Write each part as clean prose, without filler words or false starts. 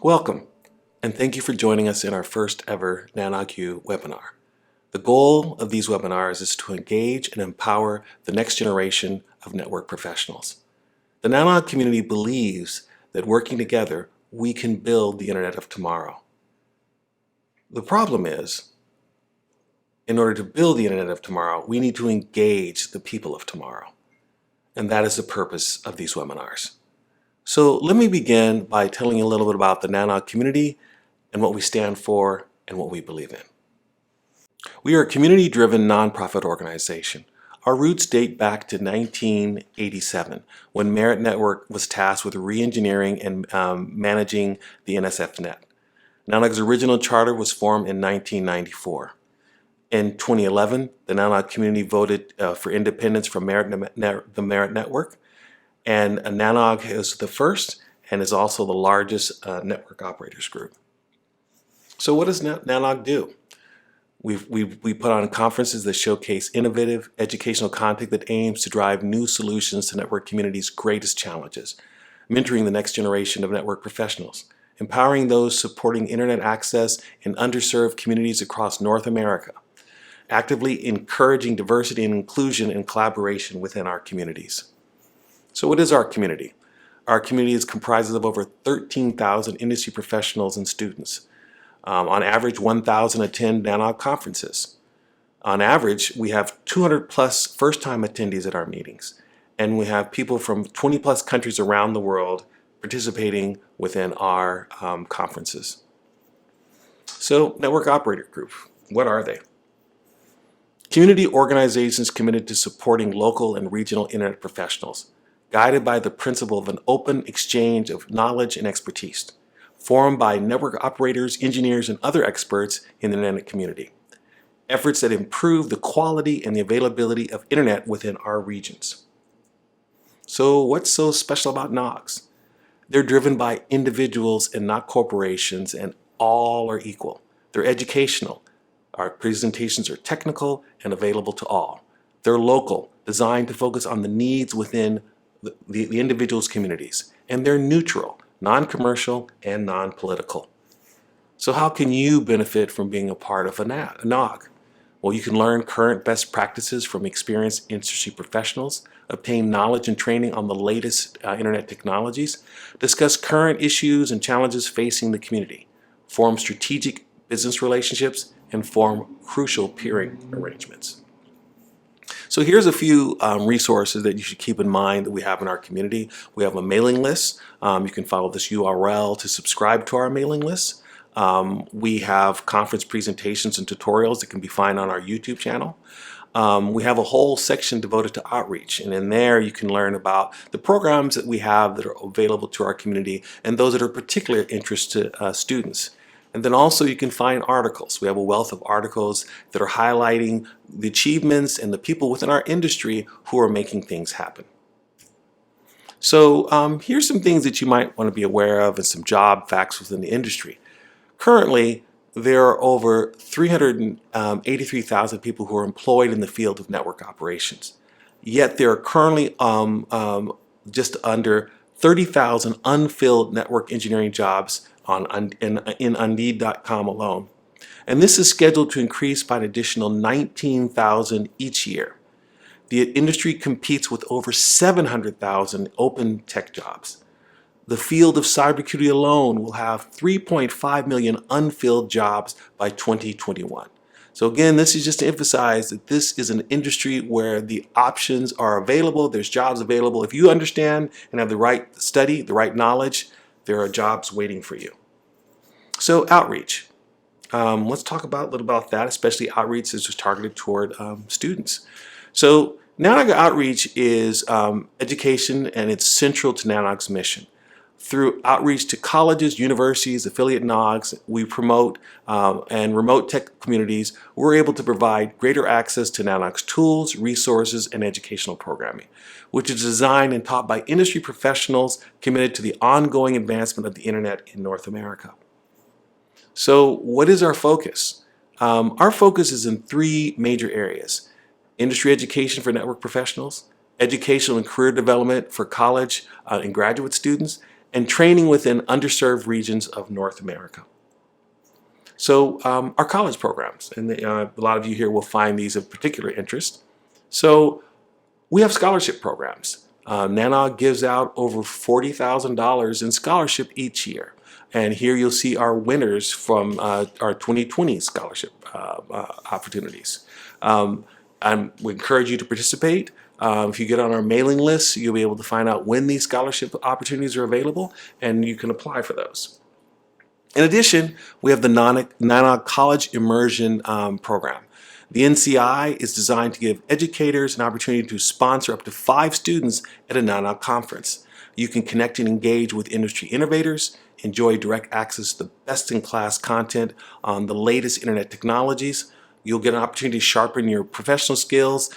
Welcome, and thank you for joining us in our first ever NANOG webinar. The goal of these webinars is to engage and empower the next generation of network professionals. The NANOG community believes that working together, we can build the Internet of tomorrow. The problem is, in order to build the Internet of tomorrow, we need to engage the people of tomorrow. And that is the purpose of these webinars. So let me begin by telling you a little bit about the NANOG community and what we stand for and what we believe in. We are a community-driven nonprofit organization. Our roots date back to 1987 when Merit Network was tasked with re-engineering and managing the NSFNet. NANOG's original charter was formed in 1994. In 2011, the NANOG community voted for independence from the Merit Network. And NANOG is the first and is also the largest network operators group. So what does NANOG do? We put on conferences that showcase innovative educational content that aims to drive new solutions to network communities' greatest challenges, mentoring the next generation of network professionals, empowering those supporting internet access in underserved communities across North America, actively encouraging diversity and inclusion and collaboration within our communities. So what is our community? Our community is comprised of over 13,000 industry professionals and students. On average, 1,000 attend NANOG conferences. On average, we have 200 plus first-time attendees at our meetings. And we have people from 20 plus countries around the world participating within our conferences. So, Network Operator Group, what are they? Community organizations committed to supporting local and regional internet professionals, guided by the principle of an open exchange of knowledge and expertise, formed by network operators, engineers, and other experts in the internet community. Efforts that improve the quality and the availability of internet within our regions. So what's so special about NOGs? They're driven by individuals and not corporations, and all are equal. They're educational. Our presentations are technical and available to all. They're local, designed to focus on the needs within the individual's communities, and they're neutral, non-commercial, and non-political. So how can you benefit from being a part of a NOG? Well, you can learn current best practices from experienced industry professionals, obtain knowledge and training on the latest internet technologies, discuss current issues and challenges facing the community, form strategic business relationships, and form crucial peering arrangements. So here's a few resources that you should keep in mind that we have in our community. We have a mailing list. You can follow this URL to subscribe to our mailing list. We have conference presentations and tutorials that can be found on our YouTube channel. We have a whole section devoted to outreach, and in there you can learn about the programs that we have that are available to our community and those that are of particular interest to students. And then also you can find articles. We have a wealth of articles that are highlighting the achievements and the people within our industry who are making things happen. So here's some things that you might want to be aware of and some job facts within the industry. Currently, there are over 383,000 people who are employed in the field of network operations. Yet there are currently just under 30,000 unfilled network engineering jobs in Indeed.com alone. And this is scheduled to increase by an additional 19,000 each year. The industry competes with over 700,000 open tech jobs. The field of cybersecurity alone will have 3.5 million unfilled jobs by 2021. So again, this is just to emphasize that this is an industry where the options are available, there's jobs available. If you understand and have the right study, the right knowledge, there are jobs waiting for you. So outreach. Let's talk a little about that, especially outreach is targeted toward students. So NANOG outreach is education, and it's central to NANOG's mission. Through outreach to colleges, universities, affiliate NOGs, we promote and remote tech communities, we're able to provide greater access to NANOG's tools, resources, and educational programming, which is designed and taught by industry professionals committed to the ongoing advancement of the internet in North America. So what is our focus? Our focus is in three major areas: industry education for network professionals, educational and career development for college and graduate students, and training within underserved regions of North America. So our college programs, and a lot of you here will find these of particular interest. So we have scholarship programs. NANOG gives out over $40,000 in scholarship each year. And here you'll see our winners from our 2020 scholarship opportunities. We encourage you to participate. If you get on our mailing list, you'll be able to find out when these scholarship opportunities are available, and you can apply for those. In addition, we have the NANOG College Immersion Program. The NCI is designed to give educators an opportunity to sponsor up to 5 students at a NANOG conference. You can connect and engage with industry innovators, enjoy direct access to the best-in-class content on the latest internet technologies. You'll get an opportunity to sharpen your professional skills,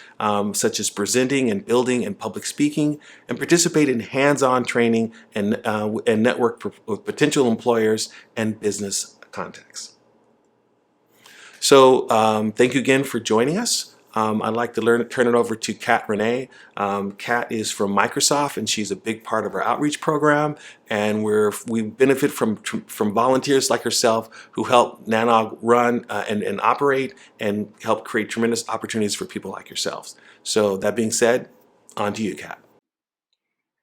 such as presenting and building and public speaking, and participate in hands-on training and network with potential employers and business contacts. So thank you again for joining us. I'd like to turn it over to Kat Renee. Kat is from Microsoft, and she's a big part of our outreach program. And we benefit from volunteers like herself who help NANOG run and operate and help create tremendous opportunities for people like yourselves. So that being said, on to you, Kat.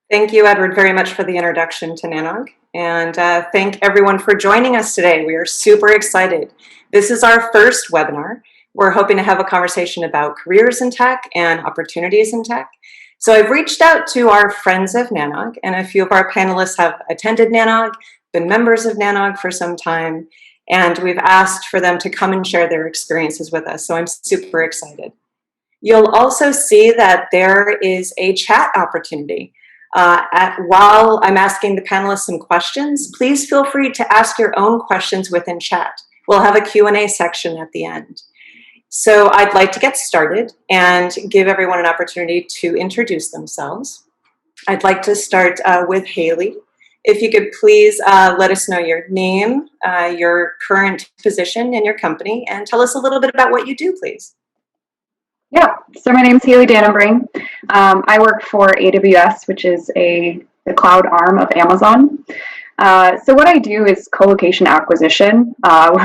Thank you, Edward, very much for the introduction to NANOG. And thank everyone for joining us today. We are super excited. This is our first webinar. We're hoping to have a conversation about careers in tech and opportunities in tech. So I've reached out to our friends of NANOG, and a few of our panelists have attended NANOG, been members of NANOG for some time, and we've asked for them to come and share their experiences with us. So I'm super excited. You'll also see that there is a chat opportunity. While I'm asking the panelists some questions, please feel free to ask your own questions within chat. We'll have a Q&A section at the end. So I'd like to get started and give everyone an opportunity to introduce themselves. I'd like to start with Haley. If you could please let us know your name, your current position in your company, and tell us a little bit about what you do, please. Yeah, so my name is Haley Dannenbring. I work for AWS, which is the cloud arm of Amazon. So what I do is co-location acquisition,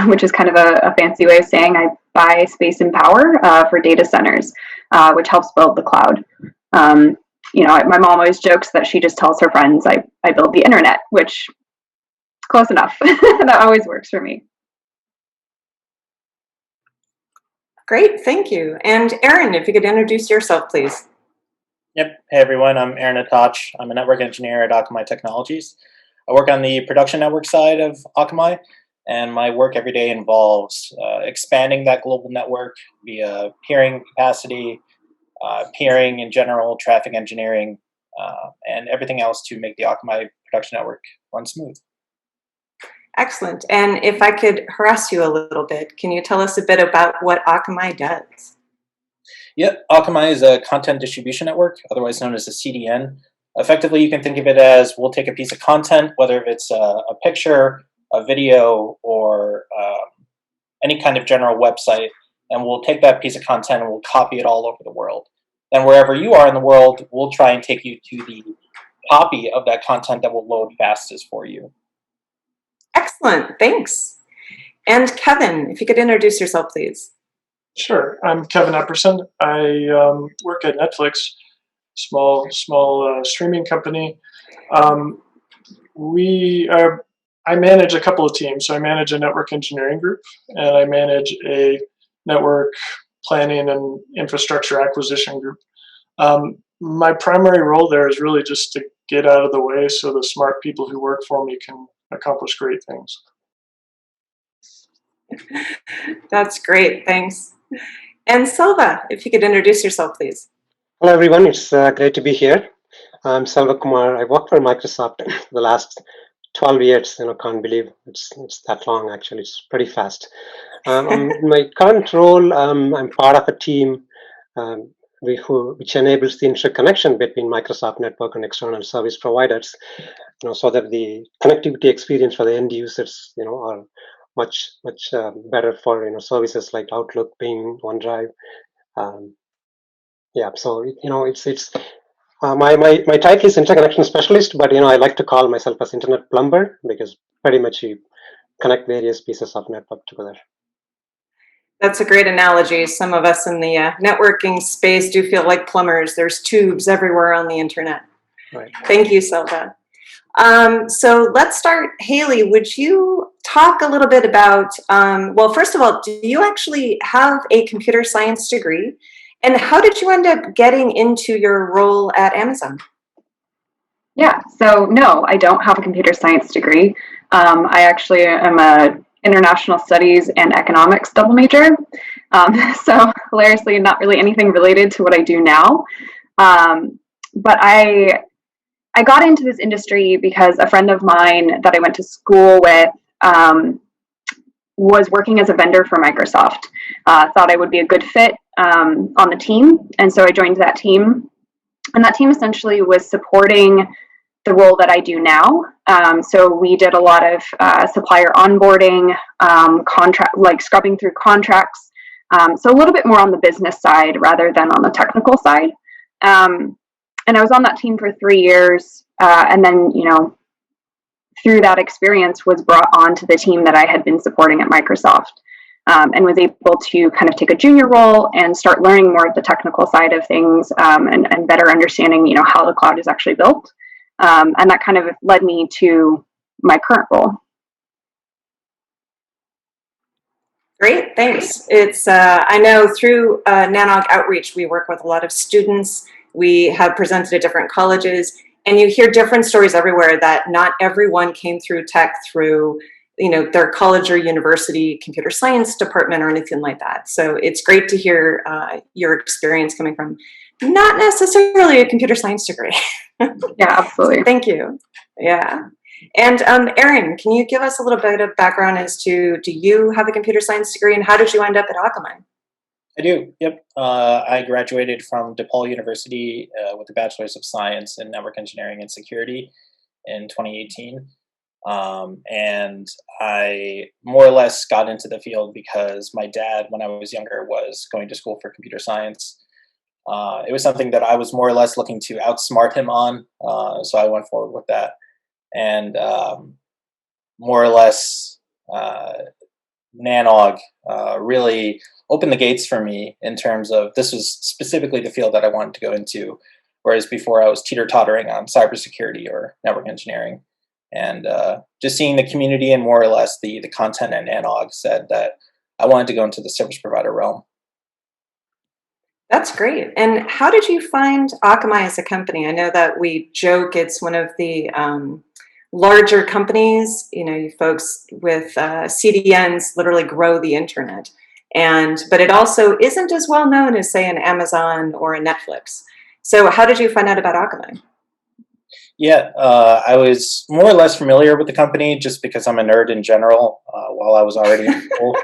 which is kind of a fancy way of saying I buy space and power for data centers, which helps build the cloud. My mom always jokes that she just tells her friends I build the internet, which close enough. That always works for me. Great, thank you. And Aaron, if you could introduce yourself, please. Yep. Hey, everyone. I'm Aaron Atac. I'm a network engineer at Akamai Technologies. I work on the production network side of Akamai, and my work every day involves expanding that global network via peering capacity, peering in general, traffic engineering, and everything else to make the Akamai production network run smooth. Excellent. And if I could harass you a little bit, can you tell us a bit about what Akamai does? Yep. Akamai is a content distribution network, otherwise known as a CDN. Effectively, you can think of it as we'll take a piece of content, whether it's a picture, a video, or any kind of general website, and we'll take that piece of content and we'll copy it all over the world. Then wherever you are in the world, we'll try and take you to the copy of that content that will load fastest for you. Excellent, thanks. And Kevin, if you could introduce yourself, please. Sure, I'm Kevin Epperson. I work at Netflix, small streaming company. I manage a couple of teams. So I manage a network engineering group, and I manage a network planning and infrastructure acquisition group. My primary role there is really just to get out of the way so the smart people who work for me can accomplish great things. That's great, thanks. And Selva, if you could introduce yourself, please. Hello, everyone. It's great to be here. I'm Selva Kumar. I worked for Microsoft the last 12 years. Can't believe it's that long. Actually, it's pretty fast. In my current role, I'm part of a team which enables the interconnection between Microsoft network and external service providers, so that the connectivity experience for the end users, are much better for services like Outlook, Bing, OneDrive. So it's My title is interconnection specialist, but I like to call myself as internet plumber because pretty much you connect various pieces of network together. That's a great analogy. Some of us in the networking space do feel like plumbers. There's tubes everywhere on the internet. Right. Thank you, Selva. So let's start. Haley, would you talk a little bit about, well, first of all, do you actually have a computer science degree? And how did you end up getting into your role at Amazon? Yeah, so no, I don't have a computer science degree. I actually am a international studies and economics double major. So hilariously, not really anything related to what I do now. But I got into this industry because a friend of mine that I went to school with was working as a vendor for Microsoft. Thought I would be a good fit on the team, and so I joined that team. And that team essentially was supporting the role that I do now. So we did a lot of supplier onboarding, contract, like scrubbing through contracts. So a little bit more on the business side rather than on the technical side. And I was on that team for 3 years. And then, through that experience was brought on to the team that I had been supporting at Microsoft. And was able to kind of take a junior role and start learning more of the technical side of things, and better understanding, how the cloud is actually built. And that kind of led me to my current role. Great, thanks. It's I know through NANOG Outreach, we work with a lot of students. We have presented at different colleges, and you hear different stories everywhere that not everyone came through tech through their college or university computer science department or anything like that. So it's great to hear your experience coming from not necessarily a computer science degree. Yeah, absolutely. So thank you. Yeah. And Erin, can you give us a little bit of background as to, do you have a computer science degree and how did you end up at Akamai? I do, yep. I graduated from DePaul University with a Bachelor's of Science in Network Engineering and Security in 2018. And I more or less got into the field because my dad, when I was younger, was going to school for computer science. It was something that I was more or less looking to outsmart him on, so I went forward with that. And more or less, NANOG really opened the gates for me in terms of this was specifically the field that I wanted to go into, whereas before I was teeter-tottering on cybersecurity or network engineering. And just seeing the community and more or less the content at NANOG said that I wanted to go into the service provider realm. That's great. And how did you find Akamai as a company? I know that we joke it's one of the larger companies. You folks with CDNs literally grow the internet. But it also isn't as well known as, say, an Amazon or a Netflix. So how did you find out about Akamai? Yeah, I was more or less familiar with the company just because I'm a nerd in general while I was already in school.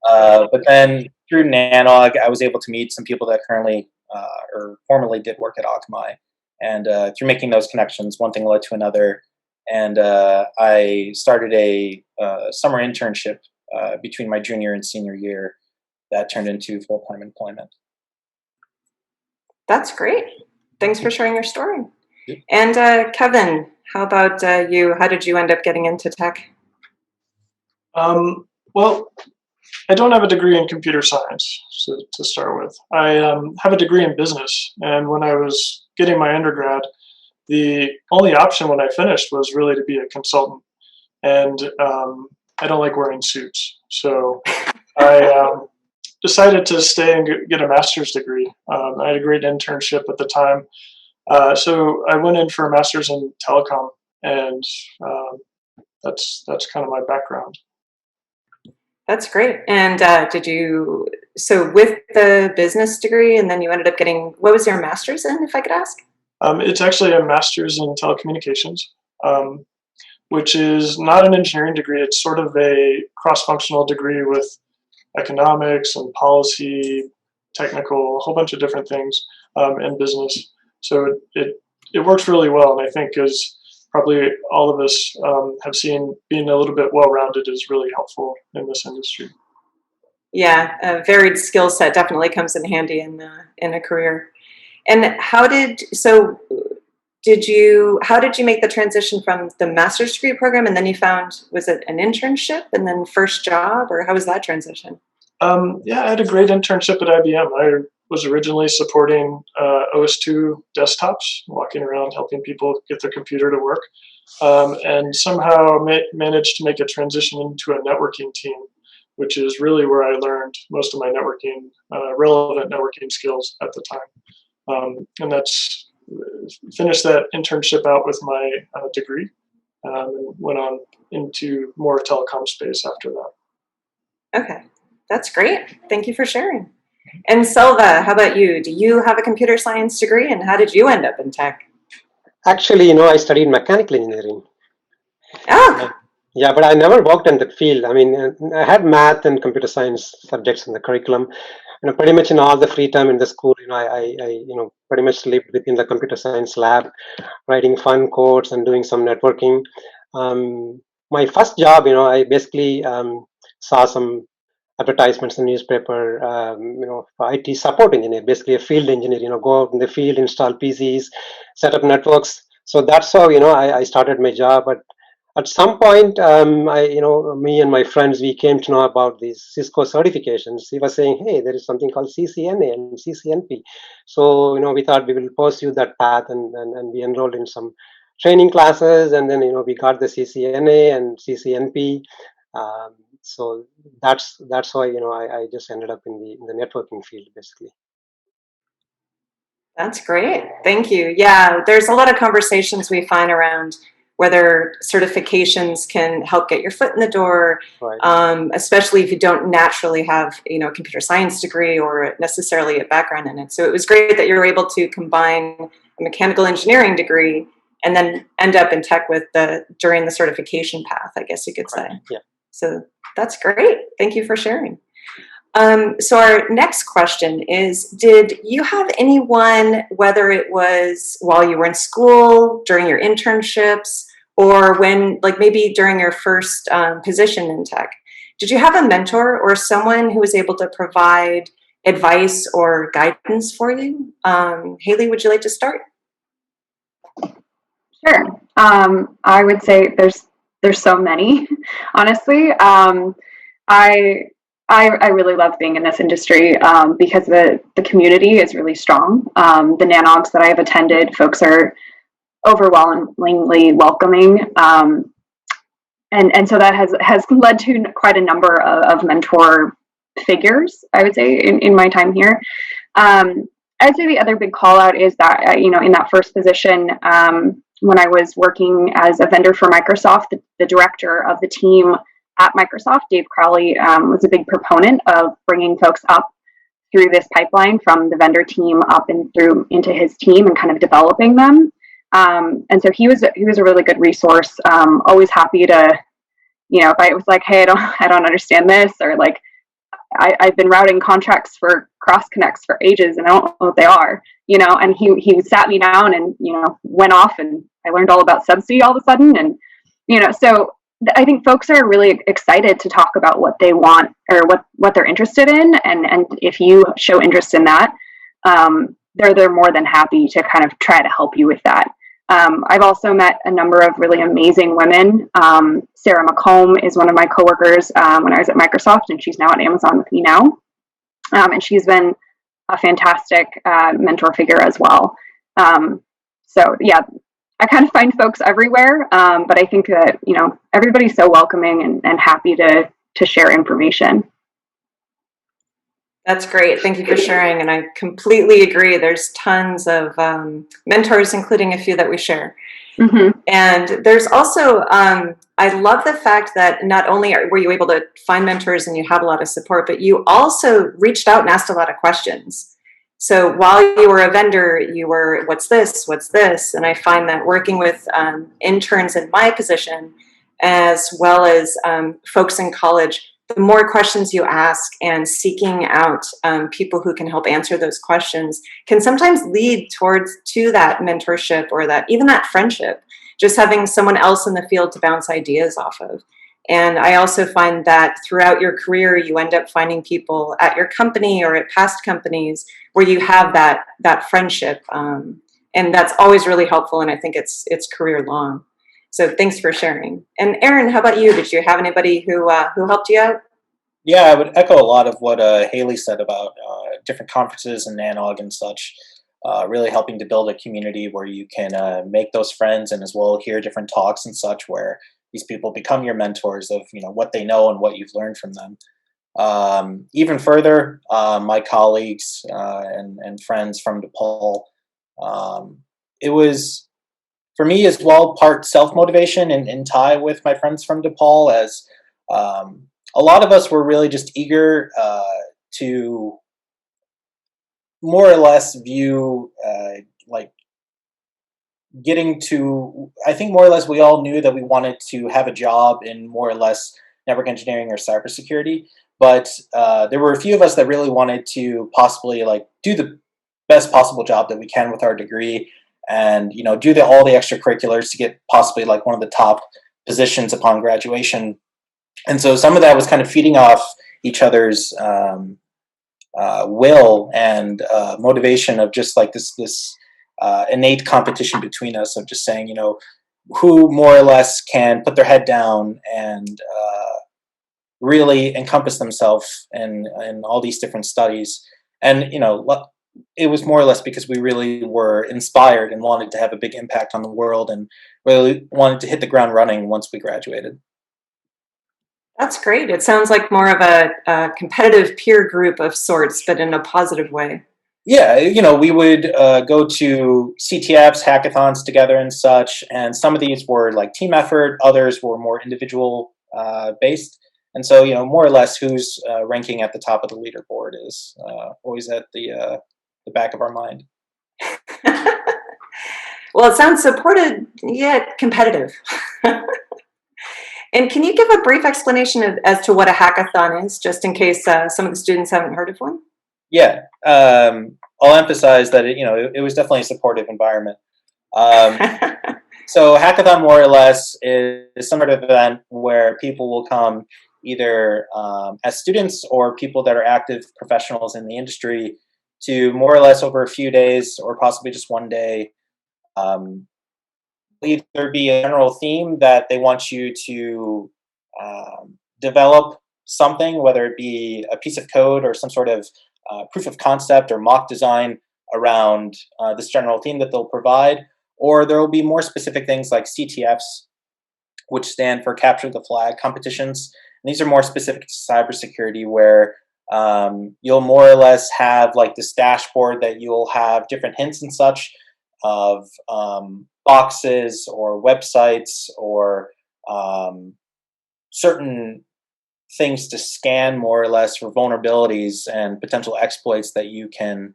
But then through NANOG, I was able to meet some people that currently or formerly did work at Akamai. And through making those connections, one thing led to another. And I started a summer internship between my junior and senior year that turned into full-time employment. That's great. Thanks for sharing your story. And Kevin, how about you? How did you end up getting into tech? Well, I don't have a degree in computer science to start with. I have a degree in business, and when I was getting my undergrad, the only option when I finished was really to be a consultant. And I don't like wearing suits, so I decided to stay and get a master's degree. I had a great internship at the time. So I went in for a master's in telecom, and that's kind of my background. That's great. And so with the business degree, and then you ended up getting, what was your master's in, if I could ask? It's actually a master's in telecommunications, which is not an engineering degree. It's sort of a cross-functional degree with economics and policy, technical, a whole bunch of different things, and business. So it works really well, and I think as probably all of us have seen, being a little bit well-rounded is really helpful in this industry. Yeah, a varied skill set definitely comes in handy in a career. And so how did you make the transition from the master's degree program and then you found, was it an internship and then first job, or how was that transition? Yeah, I had a great internship at IBM. I was originally supporting OS2 desktops, walking around helping people get their computer to work, and somehow managed to make a transition into a networking team, which is really where I learned most of my networking, relevant networking skills at the time. And that's finished that internship out with my degree, and went on into more telecom space after that. Okay, that's great. Thank you for sharing. And Selva, how about you? Do you have a computer science degree, and how did you end up in tech? Actually, I studied mechanical engineering. Oh, Yeah, but I never worked in that field. I mean, I had math and computer science subjects in the curriculum. Pretty much in all the free time in the school, I pretty much lived within the computer science lab, writing fun codes and doing some networking. My first job, I basically saw some advertisements in the newspaper, for IT support engineer, basically a field engineer, go out in the field, install PCs, set up networks. So that's how, I started my job. But at some point, me and my friends, we came to know about these Cisco certifications. He was saying, hey, there is something called CCNA and CCNP. So, we thought we will pursue that path, and we enrolled in some training classes, and then, we got the CCNA and CCNP. So that's why, I just ended up in the networking field, basically. that's great. Thank you. Yeah, there's a lot of conversations we find around whether certifications can help get your foot in the door, Right. Especially if you don't naturally have, a computer science degree or necessarily a background in it. So it was great that you were able to combine a mechanical engineering degree and then end up in tech during the certification path, I guess you could say. Yeah. So that's great. Thank you for sharing. So our next question is, did you have anyone, whether it was while you were in school, during your internships, or when, like maybe during your first position in tech, did you have a mentor or someone who was able to provide advice or guidance for you? Haley, would you like to start? Sure. I would say there's so many, honestly. I really love being in this industry because the community is really strong. The NANOGs that I have attended, folks are overwhelmingly welcoming. And so that has led to quite a number of mentor figures, I would say, in my time here. I'd say the other big call out is that, in that first position, when I was working as a vendor for Microsoft, the director of the team at Microsoft, Dave Crowley, was a big proponent of bringing folks up through this pipeline from the vendor team up and through into his team and kind of developing them. And so he was a really good resource. Always happy to, if I was like, hey, I don't understand this, or like I've been routing contracts for cross connects for ages and I don't know what they are, and he sat me down and, went off and I learned all about subsea all of a sudden. And, so I think folks are really excited to talk about what they want or what they're interested in. And if you show interest in that, they're more than happy to kind of try to help you with that. I've also met a number of really amazing women. Sarah McComb is one of my coworkers when I was at Microsoft, and she's now at Amazon with me now. And she's been a fantastic mentor figure as well. So yeah, I kind of find folks everywhere, but I think that, everybody's so welcoming and happy to share information. That's great. Thank you for sharing. And I completely agree. There's tons of mentors, including a few that we share. Mm-hmm. And there's also, I love the fact that not only were you able to find mentors and you have a lot of support, but you also reached out and asked a lot of questions. So while you were a vendor, you were, what's this? What's this? And I find that working with interns in my position, as well as folks in college, the more questions you ask and seeking out people who can help answer those questions can sometimes lead to that mentorship or even that friendship, just having someone else in the field to bounce ideas off of. And I also find that throughout your career, you end up finding people at your company or at past companies where you have that friendship And that's always really helpful, and I think it's career long. So thanks for sharing. And Aaron, how about you? Did you have anybody who helped you out? Yeah, I would echo a lot of what Haley said about different conferences and NANOG and such. Really helping to build a community where you can make those friends, and as well hear different talks and such where these people become your mentors of what they know and what you've learned from them. Even further, my colleagues and friends from DePaul, it was for me as well part self-motivation and in tie with my friends from DePaul, as a lot of us were really just eager to more or less view like getting to, I think more or less we all knew that we wanted to have a job in more or less network engineering or cybersecurity, but there were a few of us that really wanted to possibly like do the best possible job that we can with our degree, and do all the extracurriculars to get possibly like one of the top positions upon graduation. And so some of that was kind of feeding off each other's will and motivation of just like this innate competition between us of just saying, who more or less can put their head down and really encompass themselves in all these different studies. And it was more or less because we really were inspired and wanted to have a big impact on the world and really wanted to hit the ground running once we graduated. That's great. It sounds like more of a competitive peer group of sorts, but in a positive way. Yeah, we would go to CTFs, hackathons together and such, and some of these were like team effort, others were more individual based. And so, more or less who's ranking at the top of the leaderboard is always at the back of our mind. Well, it sounds supported yet competitive. And can you give a brief explanation as to what a hackathon is, just in case some of the students haven't heard of one? Yeah, I'll emphasize that it was definitely a supportive environment. So hackathon more or less is some sort of event where people will come either as students or people that are active professionals in the industry to more or less over a few days or possibly just one day either be a general theme that they want you to develop something, whether it be a piece of code or some sort of proof of concept or mock design around this general theme that they'll provide, or there will be more specific things like CTFs, which stand for Capture the Flag competitions. And these are more specific to cybersecurity, where you'll more or less have like this dashboard that you'll have different hints and such of boxes or websites or certain things to scan more or less for vulnerabilities and potential exploits that you can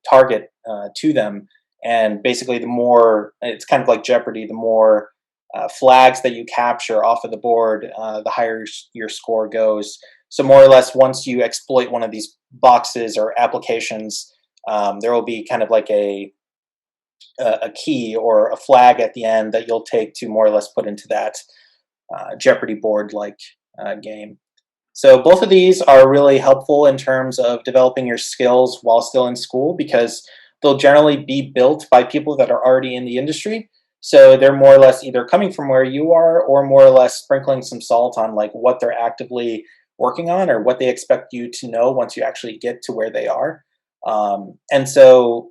target to them. And basically the more, it's kind of like Jeopardy, the more flags that you capture off of the board, the higher your score goes. So more or less once you exploit one of these boxes or applications, there will be kind of like a key or a flag at the end that you'll take to more or less put into that Jeopardy board like game. So both of these are really helpful in terms of developing your skills while still in school, because they'll generally be built by people that are already in the industry. So they're more or less either coming from where you are or more or less sprinkling some salt on like what they're actively working on or what they expect you to know once you actually get to where they are. And so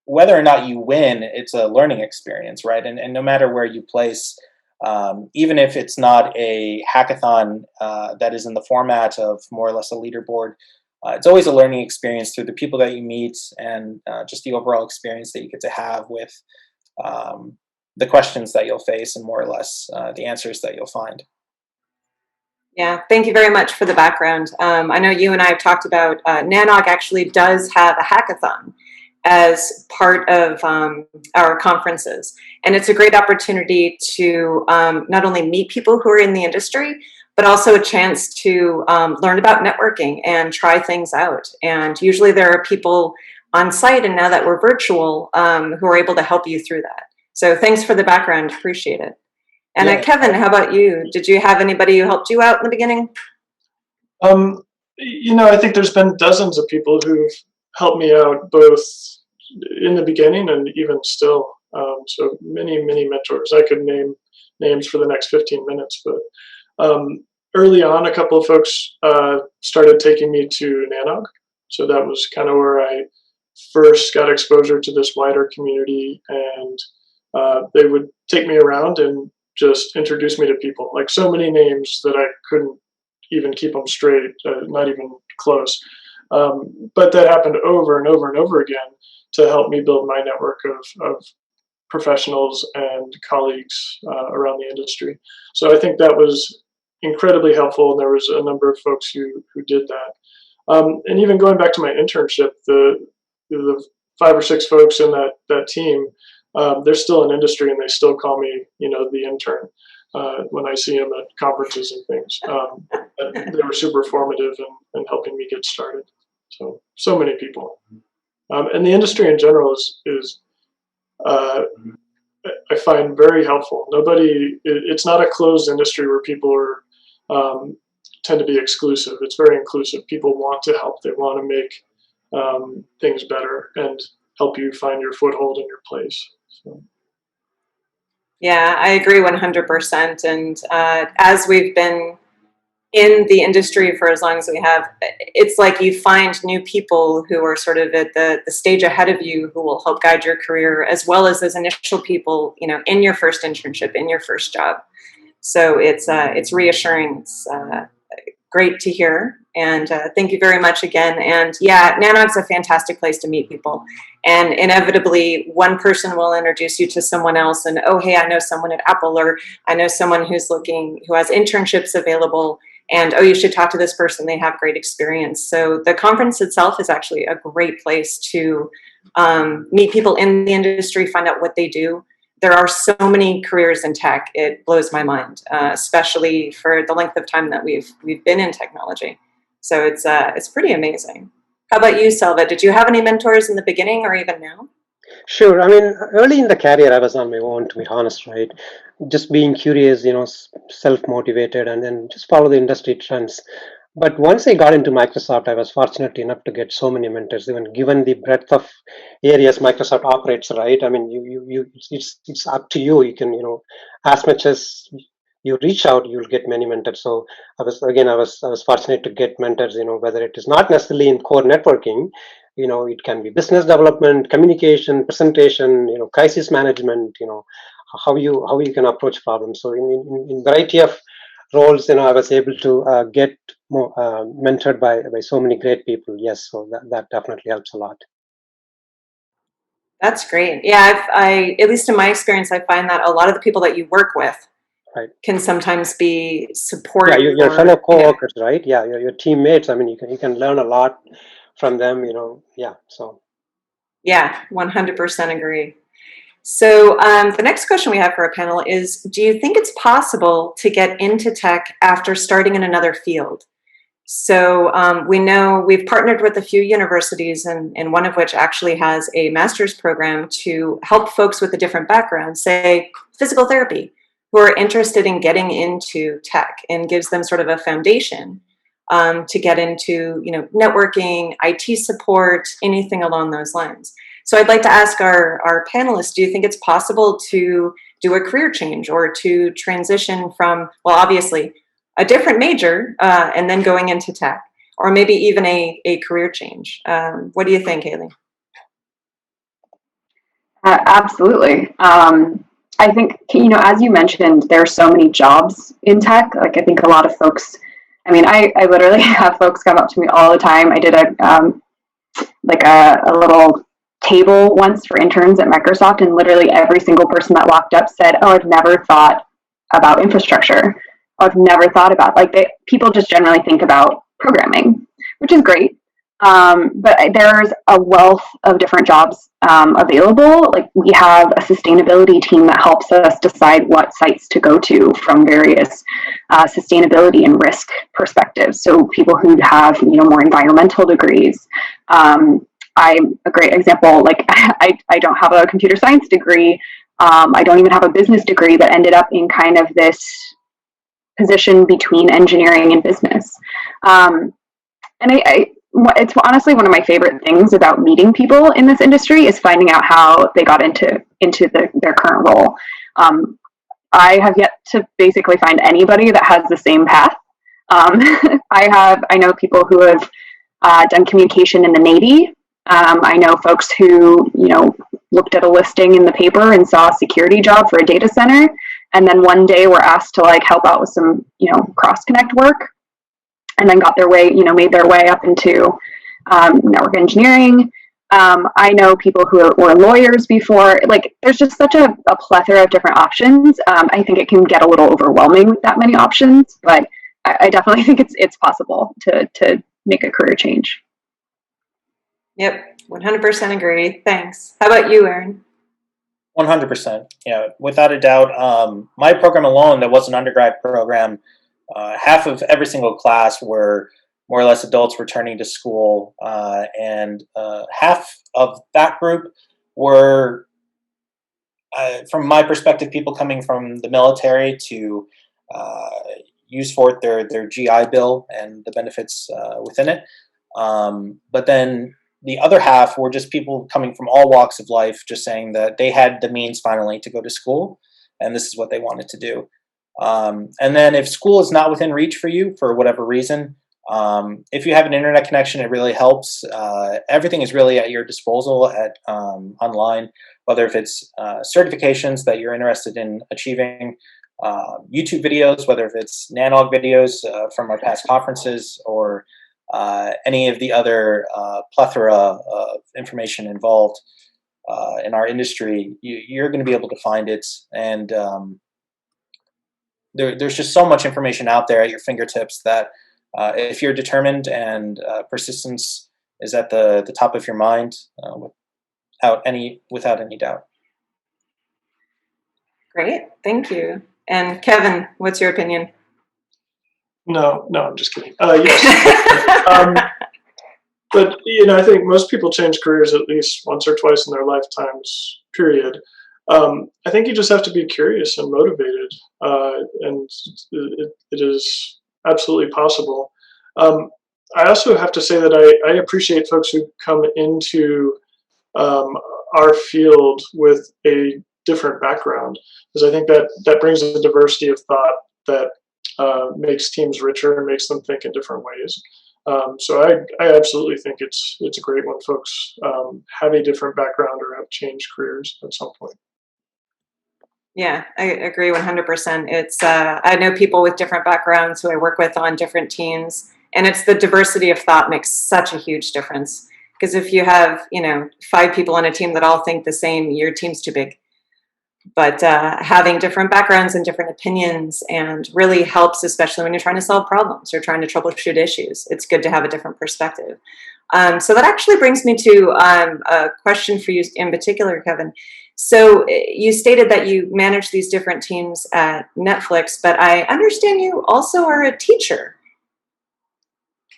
whether or not you win, it's a learning experience, right? And no matter where you place, even if it's not a hackathon that is in the format of more or less a leaderboard, it's always a learning experience through the people that you meet and just the overall experience that you get to have with the questions that you'll face and more or less the answers that you'll find. Yeah, thank you very much for the background. I know you and I have talked about NANOG actually does have a hackathon as part of our conferences. And it's a great opportunity to not only meet people who are in the industry, but also a chance to learn about networking and try things out. And usually there are people on site, and now that we're virtual, who are able to help you through that. So thanks for the background, appreciate it. And Yeah. Kevin, how about you? Did you have anybody who helped you out in the beginning? I think there's been dozens of people who've helped me out, both in the beginning and even still. So many mentors. I could name names for the next 15 minutes, but early on, a couple of folks started taking me to NANOG. So that was kind of where I first got exposure to this wider community, and they would take me around and just introduce me to people. Like so many names that I couldn't even keep them straight, not even close. But that happened over and over and over again to help me build my network of professionals and colleagues around the industry. So I think that was incredibly helpful, and there was a number of folks who did that. And even going back to my internship, the 5 or 6 folks in that team, they're still in industry, and they still call me, the intern when I see them at conferences and things. They were super formative in helping me get started. So many people, and the industry in general is I find very helpful. It's not a closed industry where people are tend to be exclusive. It's very inclusive. People want to help. They want to make things better and help you find your foothold in your place. So. Yeah, I agree 100%. And as we've been in the industry for as long as we have, it's like you find new people who are sort of at the stage ahead of you who will help guide your career, as well as those initial people, in your first internship, in your first job. So it's reassuring. It's great to hear. And thank you very much again. And yeah, NANOG's a fantastic place to meet people. And inevitably, one person will introduce you to someone else. And, oh, hey, I know someone at Apple, or I know someone who has internships available. And, oh, you should talk to this person. They have great experience. So the conference itself is actually a great place to meet people in the industry, find out what they do. There are so many careers in tech. It blows my mind, especially for the length of time that we've been in technology. So it's pretty amazing. How about you, Selva? Did you have any mentors in the beginning or even now? Sure. I mean, early in the career, I was on my own, to be honest, right? Just being curious, self-motivated, and then just follow the industry trends. But once I got into Microsoft, I was fortunate enough to get so many mentors, even given the breadth of areas Microsoft operates, right? I mean, it's up to you. You can, as much as you reach out, you'll get many mentors. So I was fortunate to get mentors, whether it is not necessarily in core networking, it can be business development, communication, presentation, crisis management, how you can approach problems. So in variety of roles, I was able to get more mentored by so many great people. Yes, so that definitely helps a lot. That's great. Yeah, I at least in my experience, I find that a lot of the people that you work with can sometimes be supportive. Yeah, your fellow coworkers, right? Yeah, your teammates. I mean, you can learn a lot from them. Yeah. So. Yeah, 100% agree. So the next question we have for our panel is, do you think it's possible to get into tech after starting in another field? So we know we've partnered with a few universities, and one of which actually has a master's program to help folks with a different background, say physical therapy, who are interested in getting into tech, and gives them sort of a foundation to get into, networking, IT support, anything along those lines. So I'd like to ask our panelists, do you think it's possible to do a career change or to transition from, well, obviously, a different major and then going into tech, or maybe even a career change? What do you think, Haley? Absolutely. I think, as you mentioned, there are so many jobs in tech. Like, I think a lot of folks, I literally have folks come up to me all the time. I did a little table once for interns at Microsoft, and literally every single person that walked up said, "Oh, I've never thought about infrastructure. I've never thought about," people just generally think about programming, which is great. But there's a wealth of different jobs available. Like, we have a sustainability team that helps us decide what sites to go to from various sustainability and risk perspectives. So people who have, more environmental degrees. I'm a great example. Like, I don't have a computer science degree. I don't even have a business degree, but ended up in kind of this position between engineering and business. And it's honestly one of my favorite things about meeting people in this industry is finding out how they got into their current role. I have yet to basically find anybody that has the same path. I know people who have done communication in the Navy. I know folks who, looked at a listing in the paper and saw a security job for a data center, and then one day were asked to help out with some, cross connect work, and then got their way, made their way up into network engineering. I know people who were lawyers before. There's just such a plethora of different options. I think it can get a little overwhelming with that many options, but I definitely think it's possible to make a career change. Yep, 100% agree. Thanks. How about you, Aaron? 100%. Yeah, without a doubt. My program alone, that was an undergrad program, half of every single class were more or less adults returning to school, and half of that group were, from my perspective, people coming from the military to use forth their GI Bill and the benefits within it. But then the other half were just people coming from all walks of life, just saying that they had the means finally to go to school, and this is what they wanted to do. And then if school is not within reach for you for whatever reason, if you have an internet connection, it really helps. Everything is really at your disposal at online, whether if it's certifications that you're interested in achieving, YouTube videos, whether if it's NANOG videos from our past conferences, or any of the other plethora of information involved in our industry, you're going to be able to find it. And there's just so much information out there at your fingertips that if you're determined and persistence is at the top of your mind, without any doubt. Great, thank you. And Kevin, what's your opinion? No, I'm just kidding. Yes. But, I think most people change careers at least once or twice in their lifetimes, period. I think you just have to be curious and motivated, and it is absolutely possible. I also have to say that I appreciate folks who come into our field with a different background, because I think that brings a diversity of thought that makes teams richer and makes them think in different ways. So I absolutely think it's great when folks have a different background or have changed careers at some point. Yeah, I agree 100%. It's I know people with different backgrounds who I work with on different teams, and it's the diversity of thought makes such a huge difference. Because if you have 5 people on a team that all think the same, your team's too big. But having different backgrounds and different opinions and really helps, especially when you're trying to solve problems or trying to troubleshoot issues. It's good to have a different perspective. So that actually brings me to a question for you in particular, Kevin. So you stated that you manage these different teams at Netflix, but I understand you also are a teacher.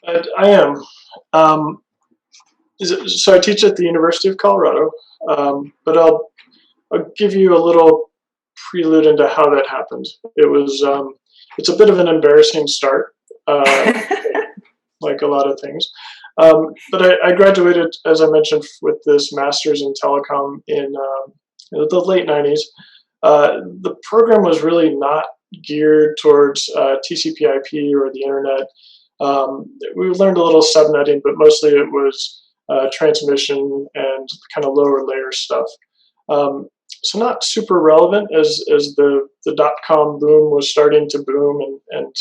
I am. So I teach at the University of Colorado, but I'll give you a little prelude into how that happened. It's a bit of an embarrassing start, like a lot of things. But I graduated, as I mentioned, with this master's in telecom in the late 90s. The program was really not geared towards TCP/IP or the internet. We learned a little subnetting, but mostly it was transmission and kind of lower layer stuff. So not super relevant as the .com boom was starting to boom, and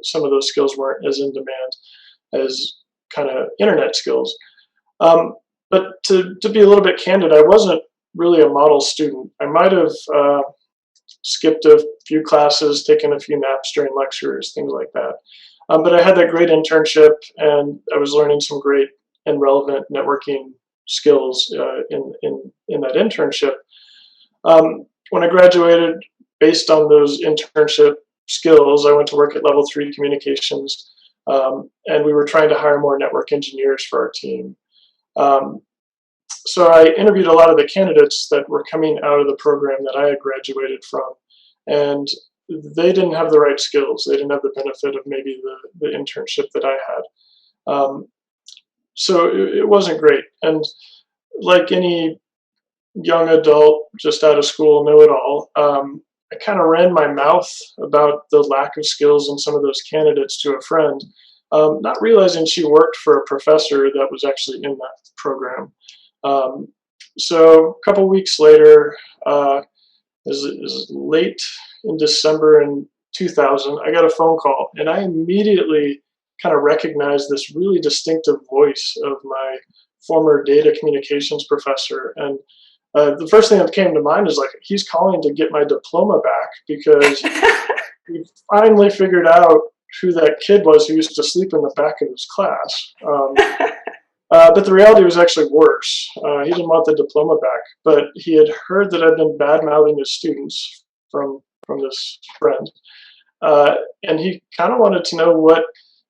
some of those skills weren't as in demand as kind of internet skills. But to be a little bit candid, I wasn't really a model student. I might have skipped a few classes, taken a few naps during lectures, things like that. But I had that great internship, and I was learning some great and relevant networking skills in that internship. When I graduated, based on those internship skills, I went to work at Level 3 Communications, and we were trying to hire more network engineers for our team. So I interviewed a lot of the candidates that were coming out of the program that I had graduated from, and they didn't have the right skills. They didn't have the benefit of maybe the internship that I had. so it wasn't great. And like any young adult just out of school, know-it-all, I kind of ran my mouth about the lack of skills in some of those candidates to a friend, not realizing she worked for a professor that was actually in that program. So a couple weeks later, is late in December in 2000, I got a phone call, and I immediately kind of recognized this really distinctive voice of my former data communications professor. And the first thing that came to mind is like, he's calling to get my diploma back because he finally figured out who that kid was who used to sleep in the back of his class. But the reality was actually worse. He didn't want the diploma back, but he had heard that I'd been bad-mouthing his students from this friend. And he kind of wanted to know what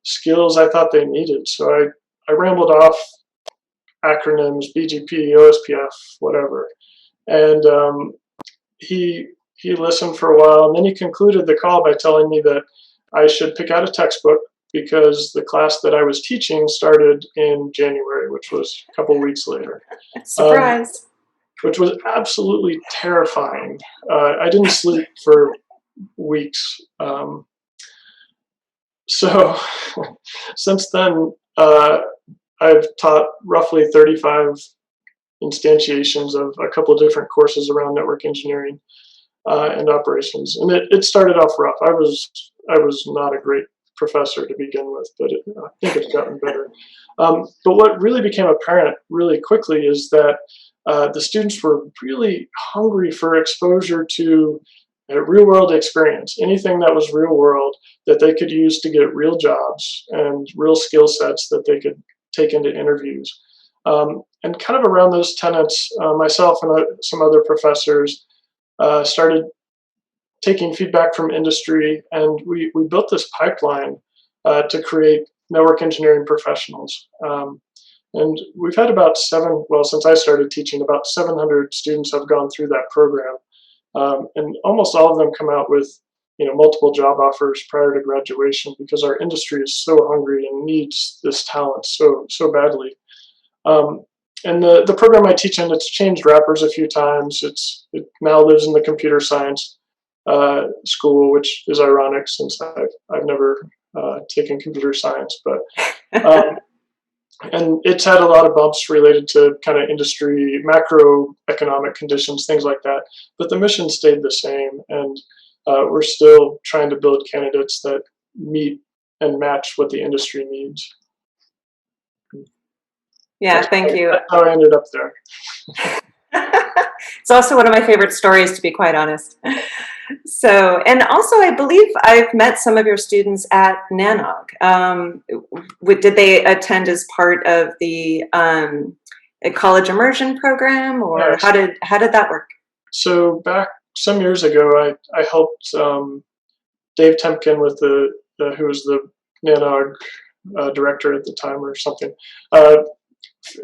skills I thought they needed. So I rambled off acronyms, BGP, OSPF, whatever. And he listened for a while, and then he concluded the call by telling me that I should pick out a textbook because the class that I was teaching started in January, which was a couple weeks later. Surprise. Which was absolutely terrifying. I didn't sleep for weeks. So since then, I've taught roughly 35 instantiations of a couple of different courses around network engineering and operations. And it started off rough. I was not a great professor to begin with, but I think it's gotten better. But what really became apparent really quickly is that the students were really hungry for exposure to a real world experience, anything that was real world that they could use to get real jobs and real skill sets that they could take into interviews. And kind of around those tenets, myself and some other professors started taking feedback from industry, and we built this pipeline to create network engineering professionals. And we've had about since I started teaching, about 700 students have gone through that program. And almost all of them come out with multiple job offers prior to graduation because our industry is so hungry and needs this talent so badly. And the program I teach in, it's changed wrappers a few times. It now lives in the computer science school, which is ironic since I've never taken computer science, but and it's had a lot of bumps related to kind of industry, macroeconomic conditions, things like that. But the mission stayed the same, and we're still trying to build candidates that meet and match what the industry needs. Yeah, thank you. That's how I ended up there. It's also one of my favorite stories, to be quite honest. So, and also I believe I've met some of your students at NANOG. Did they attend as part of the college immersion program, or Yes. how did that work? So back some years ago, I helped Dave Temkin with who was the NANOG director at the time or something,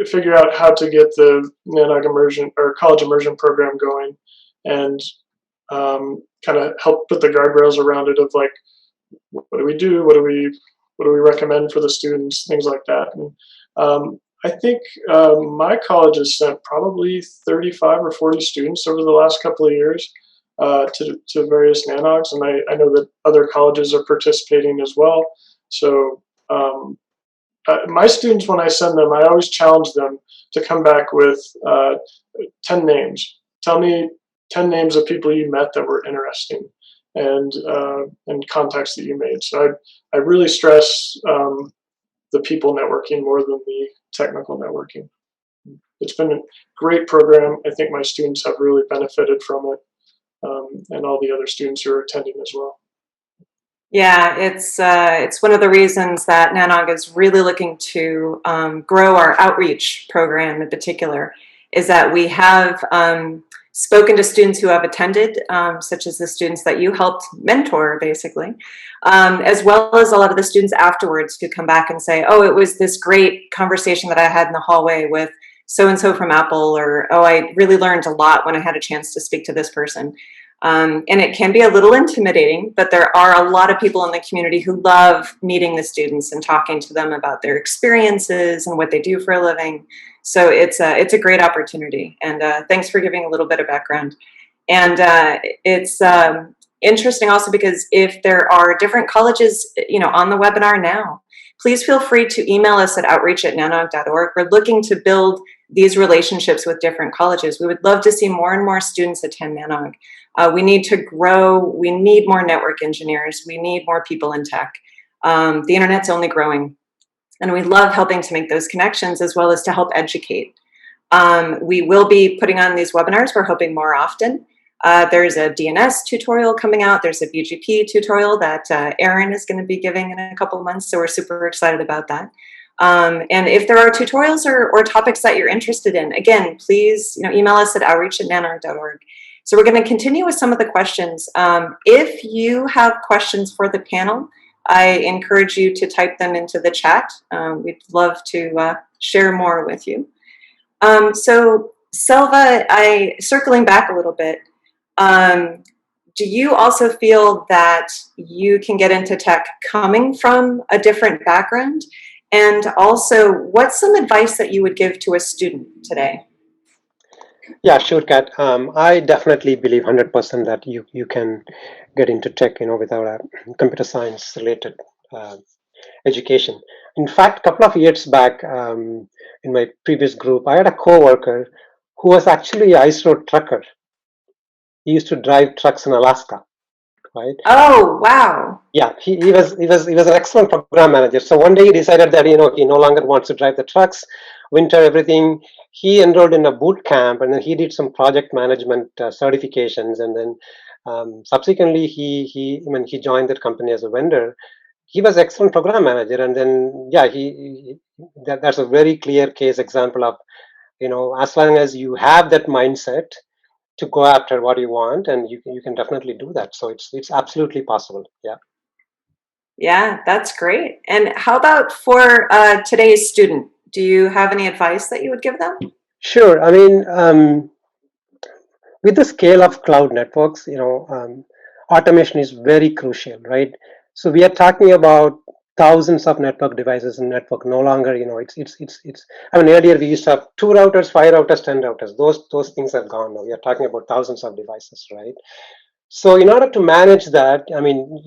figure out how to get the NANOG immersion or college immersion program going, and kind of help put the guardrails around it of like, what do we do? What do we recommend for the students? Things like that. And I think my college has sent probably 35 or 40 students over the last couple of years to various NANOGs, and I know that other colleges are participating as well. So my students, when I send them, I always challenge them to come back with 10 names. Tell me 10 names of people you met that were interesting, and contacts that you made. So I really stress the people networking more than the technical networking. It's been a great program. I think my students have really benefited from it, and all the other students who are attending as well. Yeah, it's one of the reasons that NANOG is really looking to grow our outreach program in particular, is that we have spoken to students who have attended, such as the students that you helped mentor, basically, as well as a lot of the students afterwards who come back and say, oh, it was this great conversation that I had in the hallway with so-and-so from Apple, or, oh, I really learned a lot when I had a chance to speak to this person. And it can be a little intimidating, but there are a lot of people in the community who love meeting the students and talking to them about their experiences and what they do for a living. So it's a great opportunity. And thanks for giving a little bit of background. And it's interesting also because if there are different colleges, on the webinar now, please feel free to email us at outreach@nanog.org. We're looking to build these relationships with different colleges. We would love to see more and more students attend NANOG. We need to grow. We need more network engineers. We need more people in tech. The internet's only growing. And we love helping to make those connections as well as to help educate. We will be putting on these webinars. We're hoping more often. There's a DNS tutorial coming out. There's a BGP tutorial that Aaron is going to be giving in a couple of months. So we're super excited about that. And if there are tutorials or topics that you're interested in, again, please email us at outreach@nanog.org. So we're going to continue with some of the questions. If you have questions for the panel, I encourage you to type them into the chat. We'd love to share more with you. So Selva, circling back a little bit, do you also feel that you can get into tech coming from a different background? And also, what's some advice that you would give to a student today? Yeah, sure, Kat. I definitely believe 100% that you can get into tech, without a computer science related education. In fact, a couple of years back, in my previous group, I had a coworker who was actually an ice road trucker. He used to drive trucks in Alaska, right? Oh, wow. Yeah, he was an excellent program manager. So one day he decided that he no longer wants to drive the trucks, winter everything. He enrolled in a boot camp, and then he did some project management certifications, and then subsequently he joined that company as a vendor. He was excellent program manager, and then that's a very clear case example of as long as you have that mindset to go after what you want, and you can definitely do that. So it's absolutely possible. Yeah. Yeah, that's great. And how about for today's student? Do you have any advice that you would give them? Sure. I mean, with the scale of cloud networks, automation is very crucial, right? So we are talking about thousands of network devices in network. No longer, it's. I mean, earlier we used to have 2 routers, 5 routers, 10 routers. Those things are gone now. We are talking about thousands of devices, right? So in order to manage that, I mean,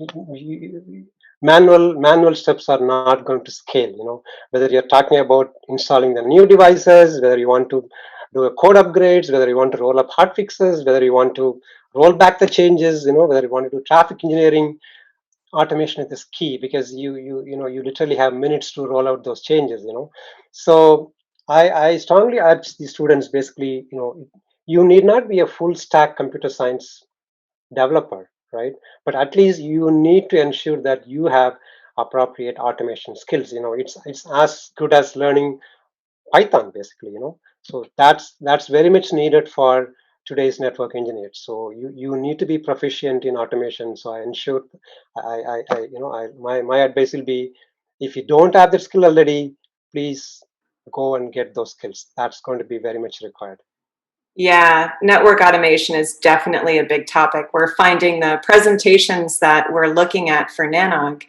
manual steps are not going to scale. Whether you're talking about installing the new devices, whether you want to do a code upgrades, whether you want to roll up hot fixes, whether you want to roll back the changes, whether you want to do traffic engineering, automation is key, because you literally have minutes to roll out those changes. So I strongly urge the students, basically, you need not be a full stack computer science developer, right? But at least you need to ensure that you have appropriate automation skills. It's as good as learning Python, basically. So that's very much needed for today's network engineers. So you need to be proficient in automation. So I ensure my advice will be, if you don't have that skill already, please go and get those skills. That's going to be very much required. Yeah, network automation is definitely a big topic. We're finding the presentations that we're looking at for NANOG,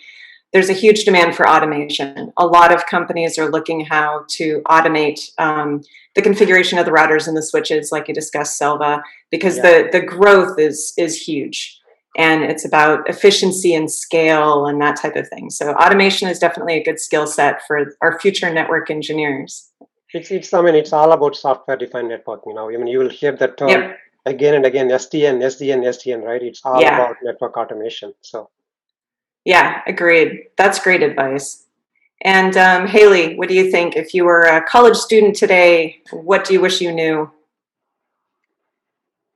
there's a huge demand for automation. A lot of companies are looking how to automate the configuration of the routers and the switches, like you discussed, Selva, because the growth is huge. And it's about efficiency and scale and that type of thing. So automation is definitely a good skill set for our future network engineers. It's all about software-defined networking now. I mean, you will hear that term again and again, SDN, right? It's all about network automation. So. Yeah, agreed. That's great advice. And Haley, what do you think? If you were a college student today, what do you wish you knew?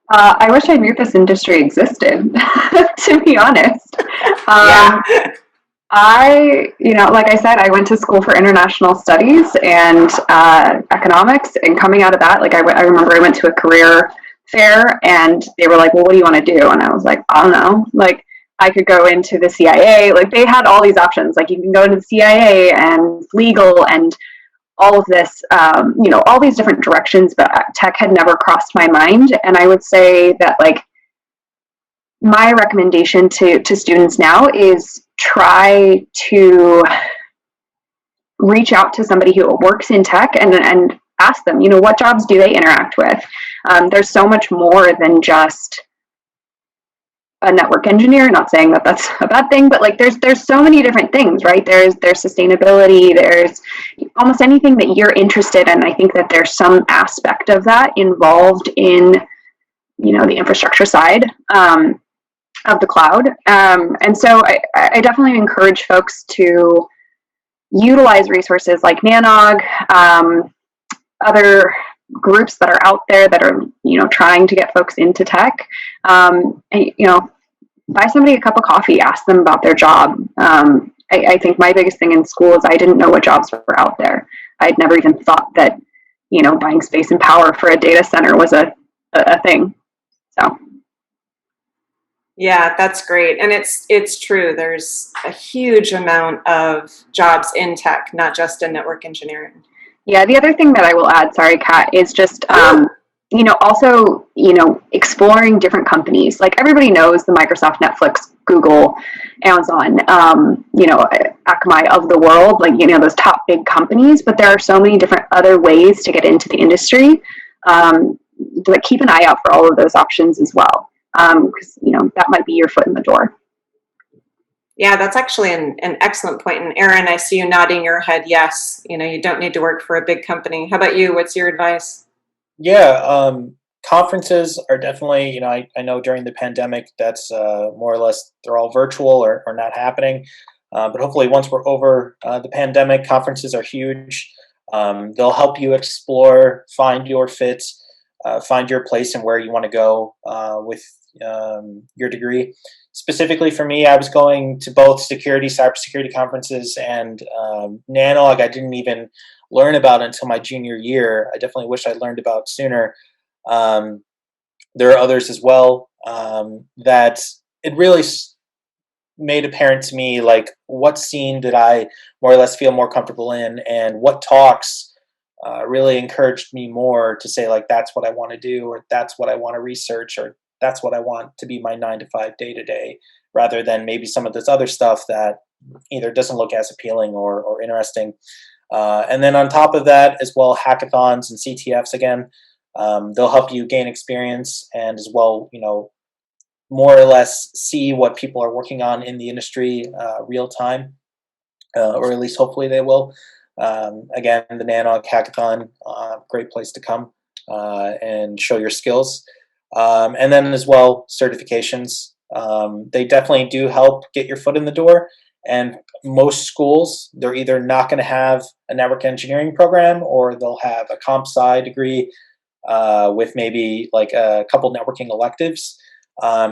I wish I knew this industry existed, to be honest. Like I said, I went to school for international studies and economics, and coming out of that, like I remember I went to a career fair and they were like, well, what do you want to do? And I was like, I don't know. Like, I could go into the CIA. Like, they had all these options. Like, you can go into the CIA and legal and all of this, all these different directions, but tech had never crossed my mind. And I would say that, like, my recommendation to students now is try to reach out to somebody who works in tech and ask them, what jobs do they interact with? There's so much more than just a network engineer. Not saying that that's a bad thing, but like there's so many different things, right? There's sustainability, there's almost anything that you're interested in. I think that there's some aspect of that involved in, the infrastructure side of the cloud. And so I definitely encourage folks to utilize resources like NANOG, other groups that are out there that are, trying to get folks into tech. And, buy somebody a cup of coffee, ask them about their job. I think my biggest thing in school is I didn't know what jobs were out there. I'd never even thought that, buying space and power for a data center was a thing. So. Yeah, that's great. And it's true. There's a huge amount of jobs in tech, not just in network engineering. Yeah, the other thing that I will add, sorry, Kat, is just, also, exploring different companies. Like everybody knows the Microsoft, Netflix, Google, Amazon, Akamai of the world, like, those top big companies, but there are so many different other ways to get into the industry. But keep an eye out for all of those options as well. Because, that might be your foot in the door. Yeah, that's actually an excellent point. And Erin, I see you nodding your head. Yes, you don't need to work for a big company. How about you? What's your advice? Yeah, conferences are definitely, I know during the pandemic, that's more or less, they're all virtual or not happening. But hopefully once we're over the pandemic, conferences are huge. They'll help you explore, find your fit, find your place and where you want to go with your degree. Specifically for me, I was going to both cybersecurity conferences and NANOG. I didn't even learn about until my junior year. I definitely wish I'd learned about sooner. There are others as well that it really made apparent to me, like what scene did I more or less feel more comfortable in, and what talks really encouraged me more to say, like, that's what I want to do, or that's what I want to research, or that's what I want to be my 9-to-5 day-to-day, rather than maybe some of this other stuff that either doesn't look as appealing or interesting. And then on top of that as well, hackathons and CTFs again, they'll help you gain experience and as well, more or less see what people are working on in the industry real time, or at least hopefully they will. Again, the NANOG hackathon, great place to come and show your skills. And then as well, certifications. They definitely do help get your foot in the door. And most schools, they're either not going to have a network engineering program, or they'll have a comp sci degree with maybe like a couple networking electives.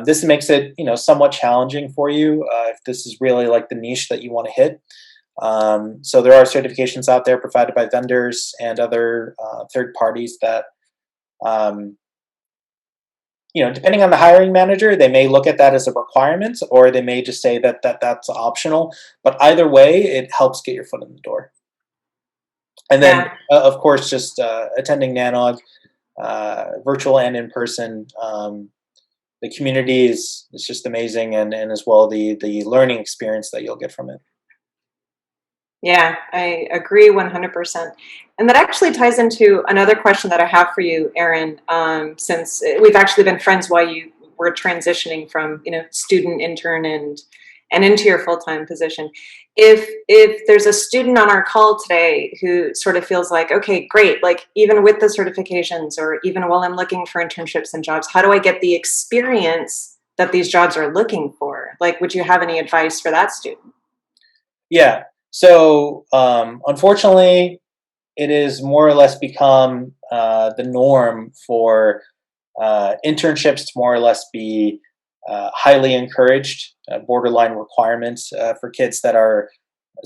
This makes it, somewhat challenging for you if this is really like the niche that you want to hit. So there are certifications out there provided by vendors and other third parties that, depending on the hiring manager, they may look at that as a requirement, or they may just say that that's optional. But either way, it helps get your foot in the door. And then, of course, just attending NANOG, virtual and in person. The community is just amazing, and as well the learning experience that you'll get from it. Yeah, I agree 100%. And that actually ties into another question that I have for you, Erin, since we've actually been friends while you were transitioning from, student intern and into your full-time position. If there's a student on our call today who sort of feels like, okay, great, like even with the certifications or even while I'm looking for internships and jobs, how do I get the experience that these jobs are looking for? Like, would you have any advice for that student? Yeah. So unfortunately, it is more or less become the norm for internships to more or less be highly encouraged, borderline requirements for kids that are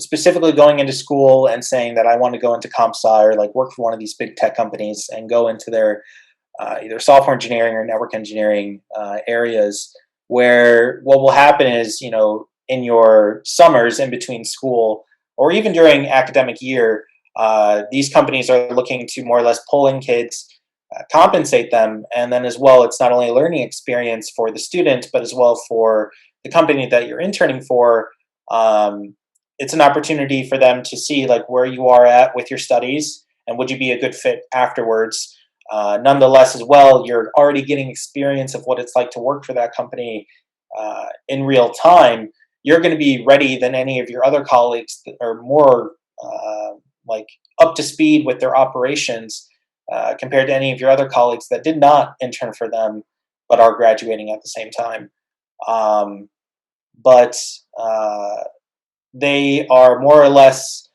specifically going into school and saying that I want to go into comp sci or like work for one of these big tech companies and go into their either software engineering or network engineering areas, where what will happen is, in your summers in between school or even during academic year, these companies are looking to more or less pull in kids compensate them. And then as well, it's not only a learning experience for the student, but as well for the company that you're interning for. It's an opportunity for them to see like where you are at with your studies and would you be a good fit afterwards. Nonetheless, as well, you're already getting experience of what it's like to work for that company in real time. You're going to be ready than any of your other colleagues that are more like up to speed with their operations compared to any of your other colleagues that did not intern for them but are graduating at the same time. But they are more or less,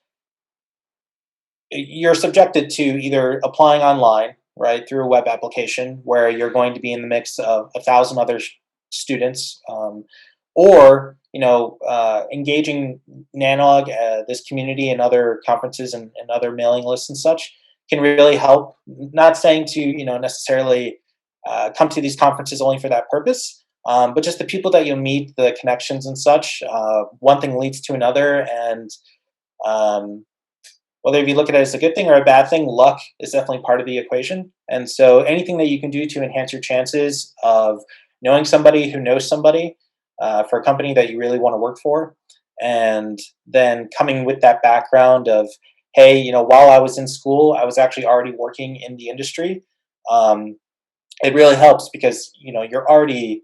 you're subjected to either applying online, right, through a web application where you're going to be in the mix of 1,000 other students, or engaging NANOG, this community, and other conferences and other mailing lists and such can really help. Not saying to necessarily come to these conferences only for that purpose, but just the people that you'll meet, the connections and such. One thing leads to another, and whether if you look at it as a good thing or a bad thing, luck is definitely part of the equation. And so anything that you can do to enhance your chances of knowing somebody who knows somebody for a company that you really want to work for, and then coming with that background of, hey, while I was in school, I was actually already working in the industry. It really helps because, you're already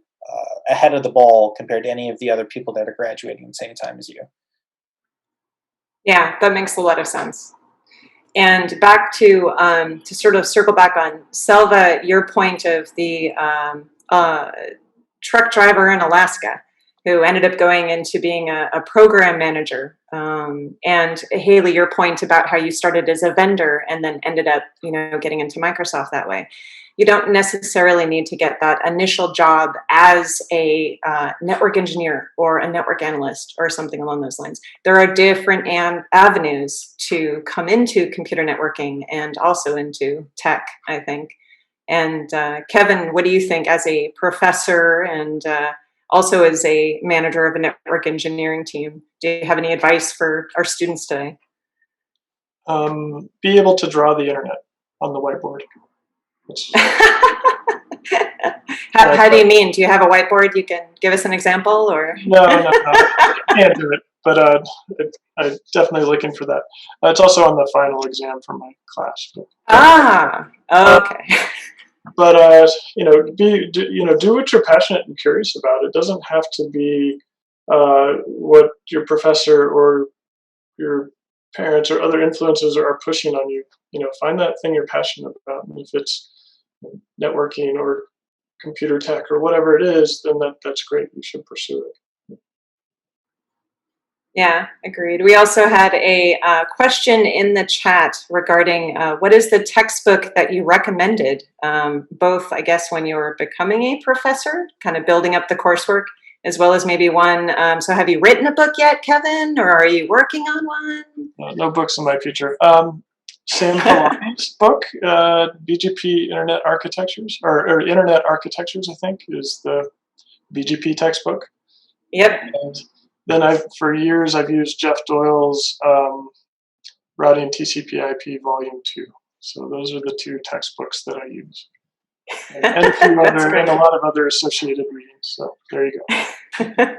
ahead of the ball compared to any of the other people that are graduating at the same time as you. Yeah, that makes a lot of sense. And back to sort of circle back on Selva, your point of the truck driver in Alaska who ended up going into being a program manager. And Haley, your point about how you started as a vendor and then ended up, getting into Microsoft that way. You don't necessarily need to get that initial job as a network engineer or a network analyst or something along those lines. There are different avenues to come into computer networking and also into tech, I think. And Kevin, what do you think as a professor and also as a manager of a network engineering team? Do you have any advice for our students today? Be able to draw the internet on the whiteboard. How do you mean? Do you have a whiteboard? You can give us an example, or no, I can't do it. But I'm definitely looking for that. It's also on the final exam for my class. Okay. But do what you're passionate and curious about. It doesn't have to be what your professor or your parents or other influences are pushing on you. Find that thing you're passionate about, and if it's networking or computer tech or whatever it is, then that's great. You should pursue it. Yeah, agreed. We also had a question in the chat regarding what is the textbook that you recommended, both, I guess, when you were becoming a professor, kind of building up the coursework, as well as maybe one. So have you written a book yet, Kevin, or are you working on one? No books in my future. Sam Halani's book, BGP Internet Architectures, or Internet Architectures, I think, is the BGP textbook. Yep. And then for years, I've used Jeff Doyle's Routing TCP/IP Volume 2. So those are the two textbooks that I use. And a few other, and a lot of other associated readings. So there you go.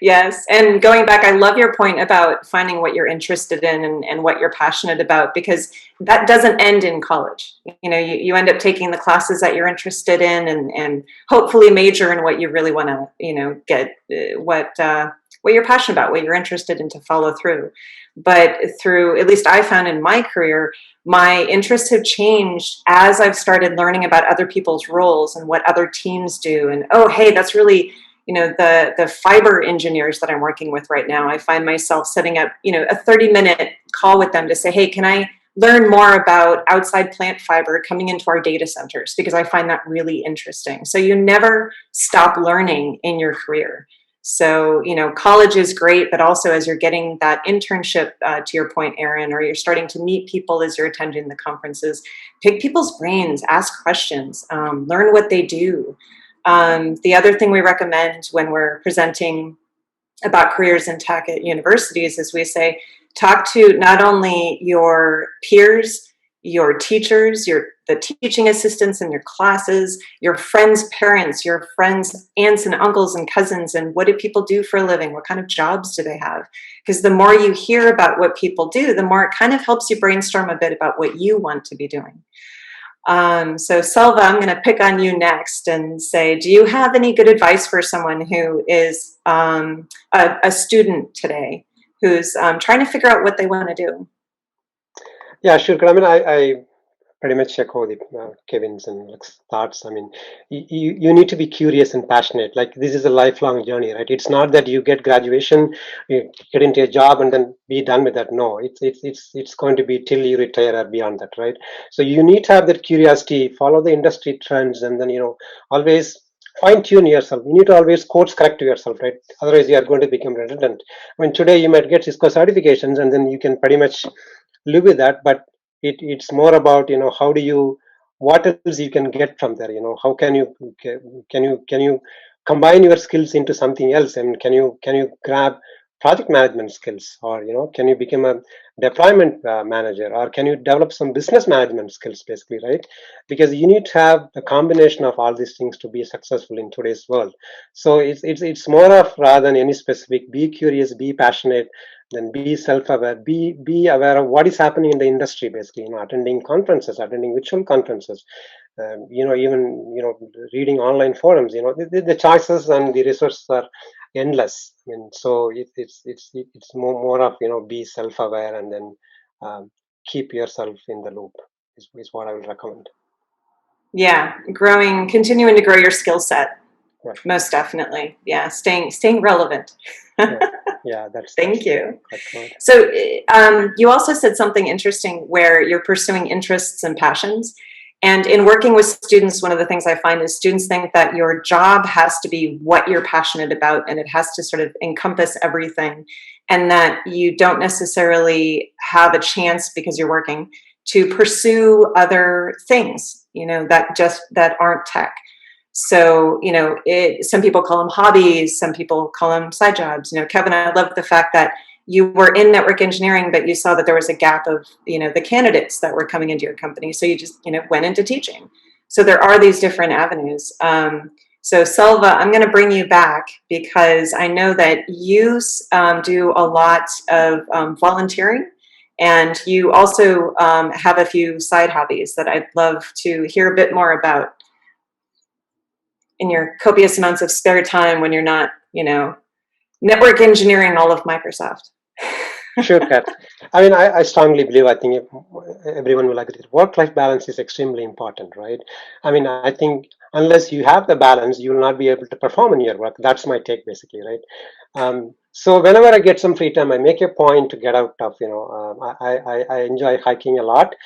Yes, and going back, I love your point about finding what you're interested in and what you're passionate about, because that doesn't end in college. You end up taking the classes that you're interested in and hopefully major in what you really want to, get, what you're passionate about, what you're interested in to follow through. But through, at least I found in my career, my interests have changed as I've started learning about other people's roles and what other teams do. And, oh, hey, that's really, the fiber engineers that I'm working with right now. I find myself setting up, a 30-minute call with them to say, hey, can I learn more about outside plant fiber coming into our data centers? Because I find that really interesting. So you never stop learning in your career. So, college is great, but also as you're getting that internship, to your point, Aaron, or you're starting to meet people as you're attending the conferences, pick people's brains, ask questions, learn what they do. The other thing we recommend when we're presenting about careers in tech at universities is we say, talk to not only your peers, your teachers, the teaching assistants in your classes, your friends' parents, your friends' aunts and uncles and cousins, and what do people do for a living? What kind of jobs do they have? Because the more you hear about what people do, the more it kind of helps you brainstorm a bit about what you want to be doing. So Selva, I'm going to pick on you next and say, do you have any good advice for someone who is a student today who's trying to figure out what they want to do? Yeah, sure. I mean, I pretty much echo the Kevin's and Alex's thoughts. I mean, you need to be curious and passionate. Like, this is a lifelong journey, right? It's not that you get graduation, you get into a job and then be done with that. No, it's going to be till you retire or beyond that, right? So you need to have that curiosity, follow the industry trends, and then always fine tune yourself. You need to always course correct yourself, right? Otherwise, you are going to become redundant. I mean, today you might get Cisco certifications, and then you can pretty much live with that, but it's more about how do you, what else you can get from there, how can you combine your skills into something else, and can you grab project management skills, or can you become a deployment manager, or can you develop some business management skills, basically, right? Because you need to have a combination of all these things to be successful in today's world. So it's more of, rather than any specific, be curious, be passionate, then be self-aware, be aware of what is happening in the industry, basically, attending conferences, attending virtual conferences, even reading online forums. The choices and the resources are endless. I mean, so it's more of be self-aware, and then keep yourself in the loop is what I will recommend. Yeah, continuing to grow your skill set. Right. Most definitely. Yeah, staying relevant. Right. Yeah, Thank you. Right. So you also said something interesting where you're pursuing interests and passions. And in working with students, one of the things I find is students think that your job has to be what you're passionate about, and it has to sort of encompass everything, and that you don't necessarily have a chance, because you're working, to pursue other things, that aren't tech. So, some people call them hobbies, some people call them side jobs. Kevin, I love the fact that you were in network engineering, but you saw that there was a gap of, the candidates that were coming into your company. So you just, went into teaching. So there are these different avenues. So Selva, I'm going to bring you back, because I know that you do a lot of volunteering, and you also have a few side hobbies that I'd love to hear a bit more about in your copious amounts of spare time when you're not, network engineering all of Microsoft. Sure, Kat. I mean, I strongly believe, I think everyone will agree, work-life balance is extremely important, right? I mean, I think unless you have the balance, you will not be able to perform in your work. That's my take, basically, right? So whenever I get some free time, I make a point to get out of, I enjoy hiking a lot.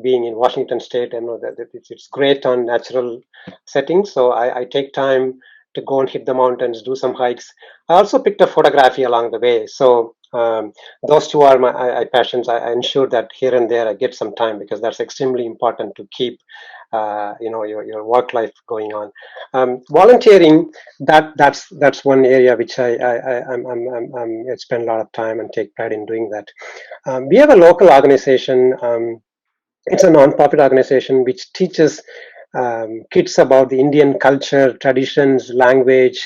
Being in Washington State, I know that it's great on natural settings. So I take time to go and hit the mountains, do some hikes. I also picked up photography along the way. So those two are my passions. I ensure that here and there I get some time, because that's extremely important to keep your work life going on. Volunteering, that's one area which I spend a lot of time and take pride in doing that. We have a local organization. It's a non-profit organization which teaches kids about the Indian culture, traditions, language.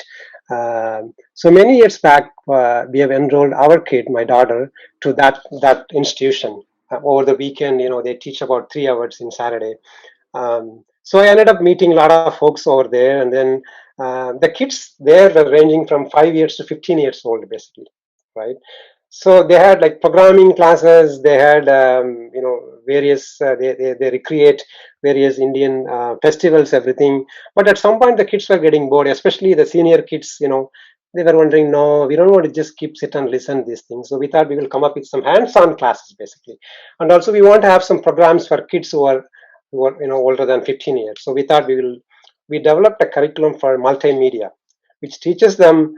So many years back, we have enrolled our kid, my daughter, to that institution. Over the weekend, they teach about 3 hours in Saturday. So I ended up meeting a lot of folks over there, and then the kids there were ranging from 5 years to 15 years old, basically, right? So they had like programming classes. They had various. They recreate various Indian festivals, everything. But at some point, the kids were getting bored, especially the senior kids. They were wondering, no, we don't want to just keep sit and listen to these things. So we thought we will come up with some hands-on classes, basically, and also we want to have some programs for kids who are older than 15 years. So we thought we developed a curriculum for multimedia, which teaches them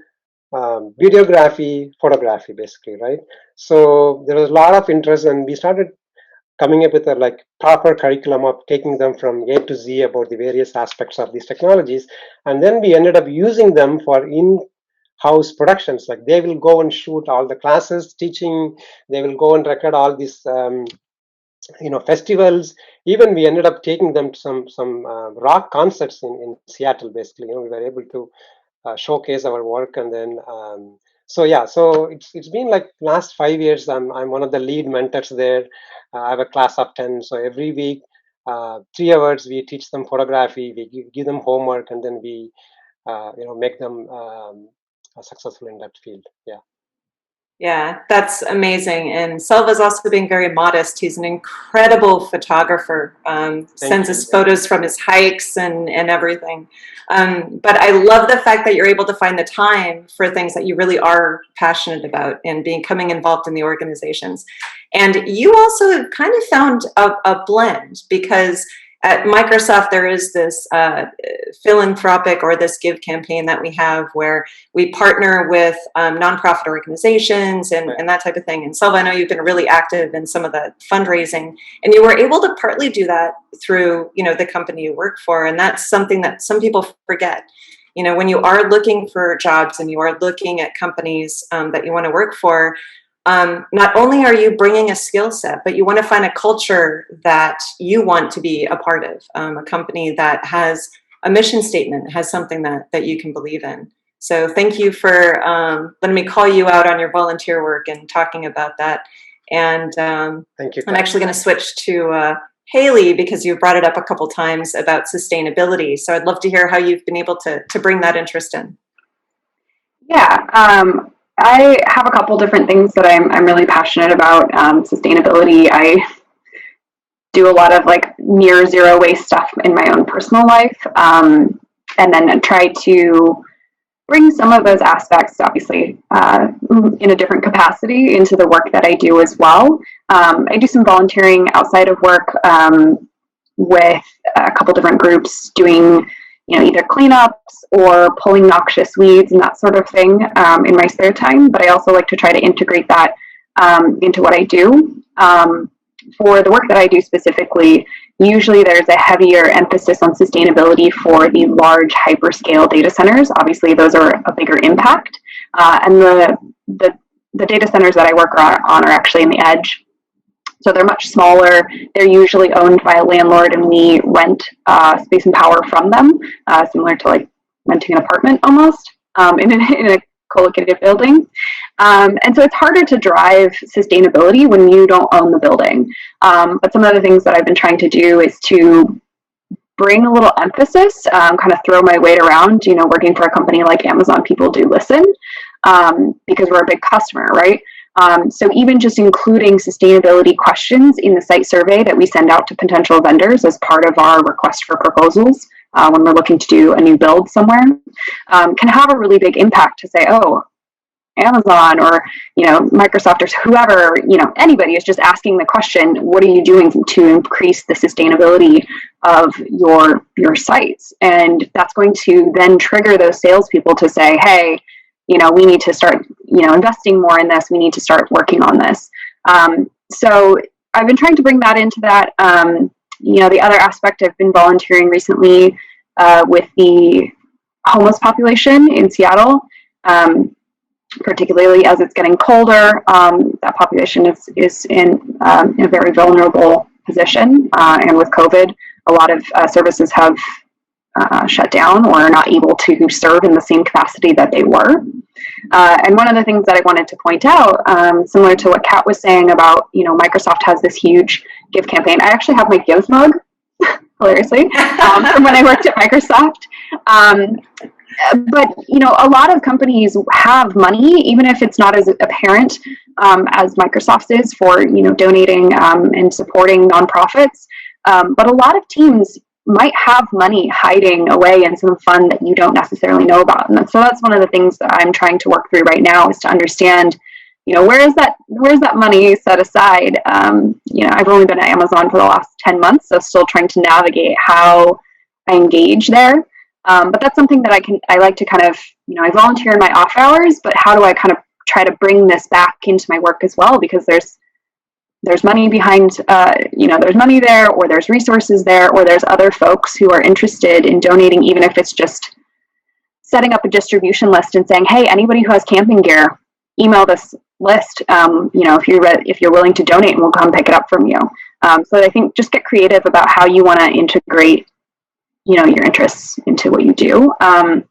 videography, photography, basically, right? So there was a lot of interest, and we started coming up with a proper curriculum of taking them from A to Z about the various aspects of these technologies, and then we ended up using them for in-house productions. Like, they will go and shoot all the classes, teaching. They will go and record all these festivals. Even we ended up taking them to some rock concerts in Seattle. Basically, we were able to showcase our work, and then so it's been like last 5 years. I'm one of the lead mentors there. I have a class of 10, so every week 3 hours we teach them photography, we give them homework, and then we make them successful in that field. Yeah, that's amazing. And Selva's also being very modest. He's an incredible photographer. Sends us photos from his hikes and everything. But I love the fact that you're able to find the time for things that you really are passionate about and becoming involved in the organizations. And you also have kind of found a blend, because at Microsoft, there is this philanthropic, or this give campaign that we have, where we partner with nonprofit organizations and that type of thing. And Selva, I know you've been really active in some of the fundraising, and you were able to partly do that through, the company you work for. And that's something that some people forget. When you are looking for jobs and you are looking at companies that you want to work for, not only are you bringing a skill set, but you want to find a culture that you want to be a part of, a company that has a mission statement, has something that you can believe in. So thank you for letting me call you out on your volunteer work and talking about that. And thank you. I'm actually going to switch to Haley, because you've brought it up a couple times about sustainability. So I'd love to hear how you've been able to bring that interest in. Yeah. I have a couple different things that I'm really passionate about. Sustainability. I do a lot of near zero waste stuff in my own personal life, and then try to bring some of those aspects, obviously, in a different capacity into the work that I do as well. I do some volunteering outside of work with a couple different groups, doing either cleanups or pulling noxious weeds and that sort of thing in my spare time. But I also like to try to integrate that into what I do. For the work that I do specifically, usually there's a heavier emphasis on sustainability for the large hyperscale data centers. Obviously, those are a bigger impact. And the data centers that I work on are actually in the edge. So they're much smaller. They're usually owned by a landlord, and we rent space and power from them, similar to renting an apartment almost in a co-located building. And so it's harder to drive sustainability when you don't own the building. But some of the things that I've been trying to do is to bring a little emphasis, kind of throw my weight around. Working for a company like Amazon, people do listen because we're a big customer, right? So even just including sustainability questions in the site survey that we send out to potential vendors as part of our request for proposals when we're looking to do a new build somewhere, can have a really big impact to say, oh, Amazon or Microsoft or whoever, anybody is just asking the question, what are you doing to increase the sustainability of your sites? And that's going to then trigger those salespeople to say, hey, we need to start, investing more in this. We need to start working on this. So I've been trying to bring that into that. The other aspect, I've been volunteering recently with the homeless population in Seattle, particularly as it's getting colder. That population is in a very vulnerable position. And with COVID, a lot of services have shut down or are not able to serve in the same capacity that they were. And one of the things that I wanted to point out, similar to what Kat was saying about, Microsoft has this huge Give campaign. I actually have my Give mug, hilariously, from when I worked at Microsoft. But, a lot of companies have money, even if it's not as apparent as Microsoft's is for, donating and supporting nonprofits. But a lot of teams might have money hiding away in some fund that you don't necessarily know about. And so that's one of the things that I'm trying to work through right now, is to understand, where's that money set aside? I've only been at Amazon for the last 10 months, so still trying to navigate how I engage there. But that's something that I like to kind of, I volunteer in my off hours, but how do I kind of try to bring this back into my work as well? Because there's money behind, there's money there, or there's resources there, or there's other folks who are interested in donating, even if it's just setting up a distribution list and saying, hey, anybody who has camping gear, email this list, if you're willing to donate, and we'll come pick it up from you. So I think just get creative about how you want to integrate, your interests into what you do. I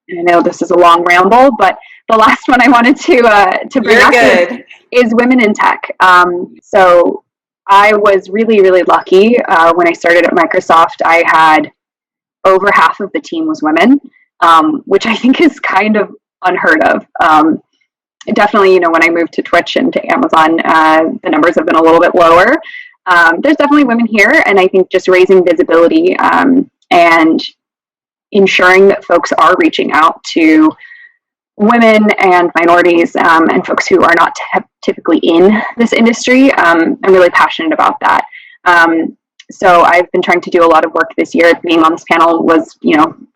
know this is a long ramble, but the last one I wanted to bring up is women in tech. So I was really, really lucky when I started at Microsoft. I had over half of the team was women, which I think is kind of unheard of. Definitely, when I moved to Twitch and to Amazon, the numbers have been a little bit lower. There's definitely women here, and I think just raising visibility and ensuring that folks are reaching out to women and minorities and folks who are not typically in this industry. I'm really passionate about that. So I've been trying to do a lot of work this year. Being on this panel was,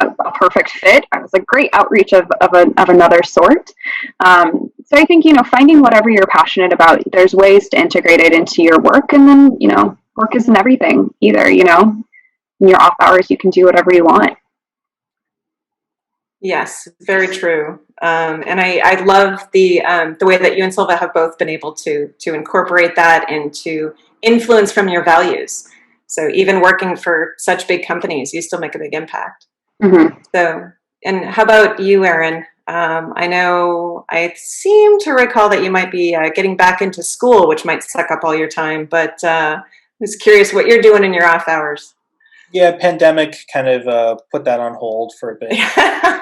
a perfect fit. I was like, great outreach of another sort. So I think, finding whatever you're passionate about, there's ways to integrate it into your work. And then, work isn't everything either, in your off hours, you can do whatever you want. Yes, very true. And I love the way that you and Selva have both been able to incorporate that and to influence from your values. So even working for such big companies, you still make a big impact. Mm-hmm. So, and how about you, Erin? I seem to recall that you might be getting back into school, which might suck up all your time, but I was curious what you're doing in your off hours. Yeah, pandemic kind of put that on hold for a bit.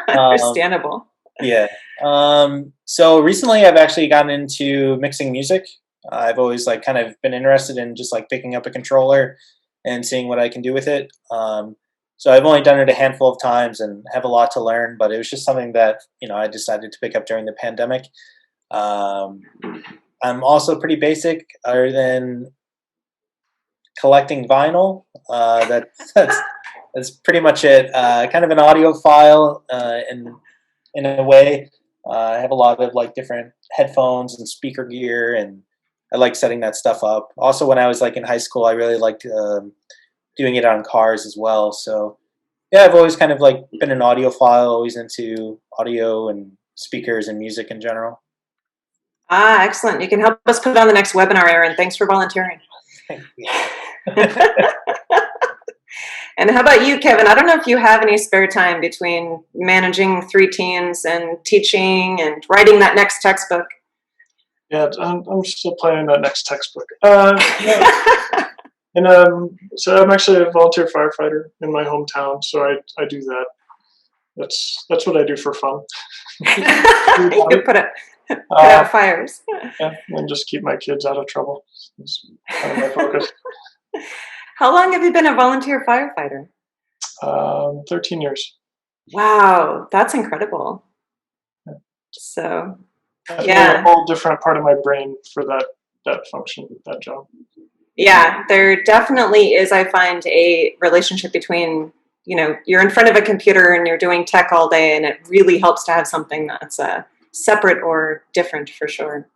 Understandable. Yeah. So recently I've actually gotten into mixing music. I've always kind of been interested in just picking up a controller and seeing what I can do with it. So I've only done it a handful of times and have a lot to learn, but it was just something that, I decided to pick up during the pandemic. I'm also pretty basic other than collecting vinyl. That's pretty much it. Kind of an audiophile in a way. I have a lot of different headphones and speaker gear, and I like setting that stuff up. Also, when I was in high school, I really liked doing it on cars as well. So yeah, I've always kind of been an audiophile, always into audio and speakers and music in general. Ah, excellent. You can help us put on the next webinar, Erin. Thanks for volunteering. Thank you. And how about you, Kevin? I don't know if you have any spare time between managing 3 teams and teaching and writing that next textbook. Yeah, I'm still planning that next textbook. Yeah. And so I'm actually a volunteer firefighter in my hometown, so I do that. That's what I do for fun. You put out fires. Yeah, and just keep my kids out of trouble. That's kind of my focus. How long have you been a volunteer firefighter? 13 years. Wow, that's incredible. Yeah. So, yeah, a whole different part of my brain for that function, that job. Yeah, there definitely is, I find, a relationship between, you're in front of a computer and you're doing tech all day, and it really helps to have something that's separate or different for sure.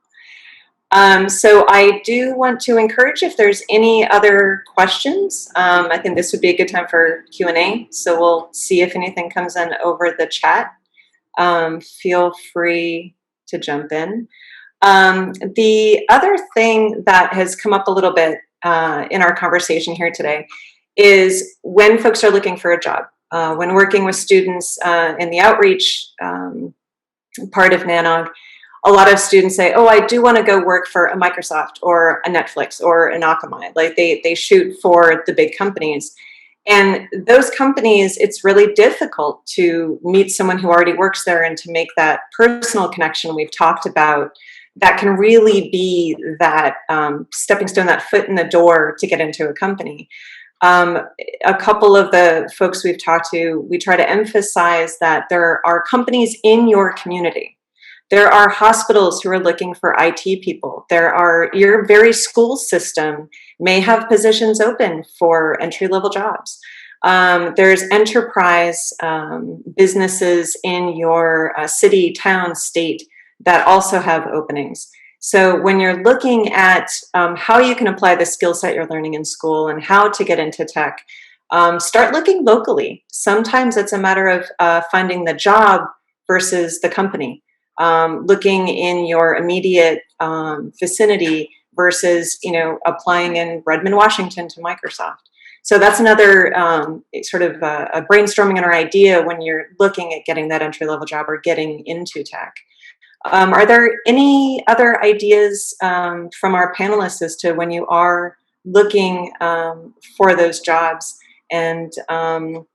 So I do want to encourage if there's any other questions. I think this would be a good time for Q&A. So we'll see if anything comes in over the chat. Feel free to jump in. The other thing that has come up a little bit in our conversation here today is when folks are looking for a job. When working with students in the outreach part of NANOG, a lot of students say, oh, I do want to go work for a Microsoft or a Netflix or an Akamai. They shoot for the big companies. And those companies, it's really difficult to meet someone who already works there and to make that personal connection we've talked about that can really be that stepping stone, that foot in the door to get into a company. A couple of the folks we've talked to, we try to emphasize that there are companies in your community. There are hospitals who are looking for IT people. Your very school system may have positions open for entry-level jobs. There's enterprise businesses in your city, town, state that also have openings. So when you're looking at how you can apply the skill set you're learning in school and how to get into tech, start looking locally. Sometimes it's a matter of finding the job versus the company. Looking in your immediate vicinity versus, applying in Redmond, Washington to Microsoft. So that's another sort of a brainstorming on our idea when you're looking at getting that entry-level job or getting into tech. Are there any other ideas from our panelists as to when you are looking for those jobs? And are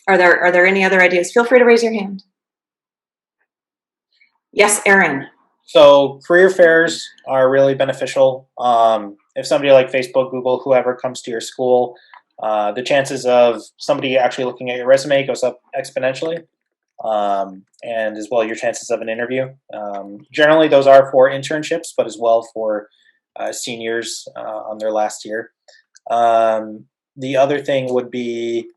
there any other ideas? Feel free to raise your hand. Yes, Aaron. So career fairs are really beneficial. If somebody like Facebook, Google, whoever comes to your school, the chances of somebody actually looking at your resume goes up exponentially. And as well your chances of an interview. Generally those are for internships, but as well for seniors on their last year. The other thing would be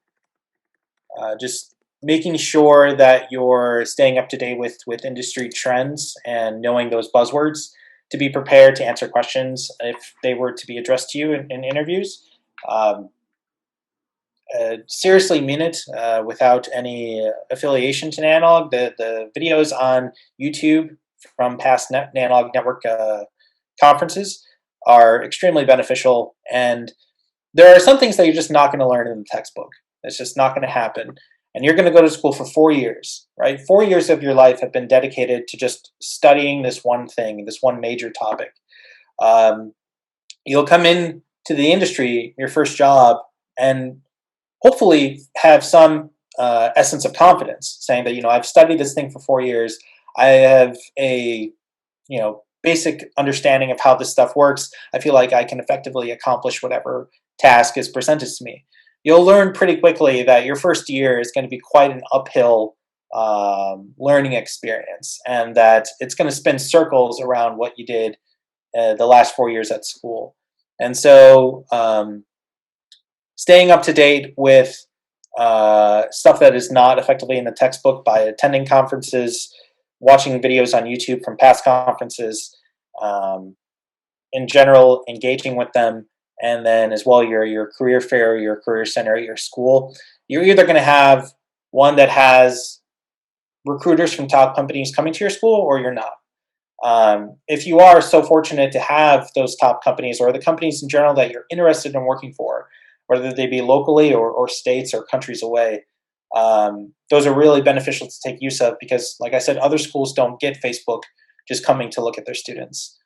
just making sure that you're staying up to date with industry trends and knowing those buzzwords to be prepared to answer questions if they were to be addressed to you in interviews. Seriously mean it without any affiliation to NANOG. The videos on YouTube from past NANOG network conferences are extremely beneficial, and there are some things that you're just not going to learn in the textbook. It's just not going to happen. And you're going to go to school for 4 years, right? 4 years of your life have been dedicated to just studying this one thing, this one major topic. You'll come in to the industry, your first job, and hopefully have some essence of confidence, saying that, I've studied this thing for 4 years. I have a, basic understanding of how this stuff works. I feel like I can effectively accomplish whatever task is presented to me. You'll learn pretty quickly that your first year is going to be quite an uphill learning experience, and that it's going to spin circles around what you did the last 4 years at school. And so staying up to date with stuff that is not effectively in the textbook by attending conferences, watching videos on YouTube from past conferences, in general, engaging with them, and then as well your career fair, your career center at your school. You're either going to have one that has recruiters from top companies coming to your school, or you're not. If you are so fortunate to have those top companies, or the companies in general that you're interested in working for, whether they be locally or states or countries away, those are really beneficial to take use of, because, like I said, other schools don't get Facebook just coming to look at their students.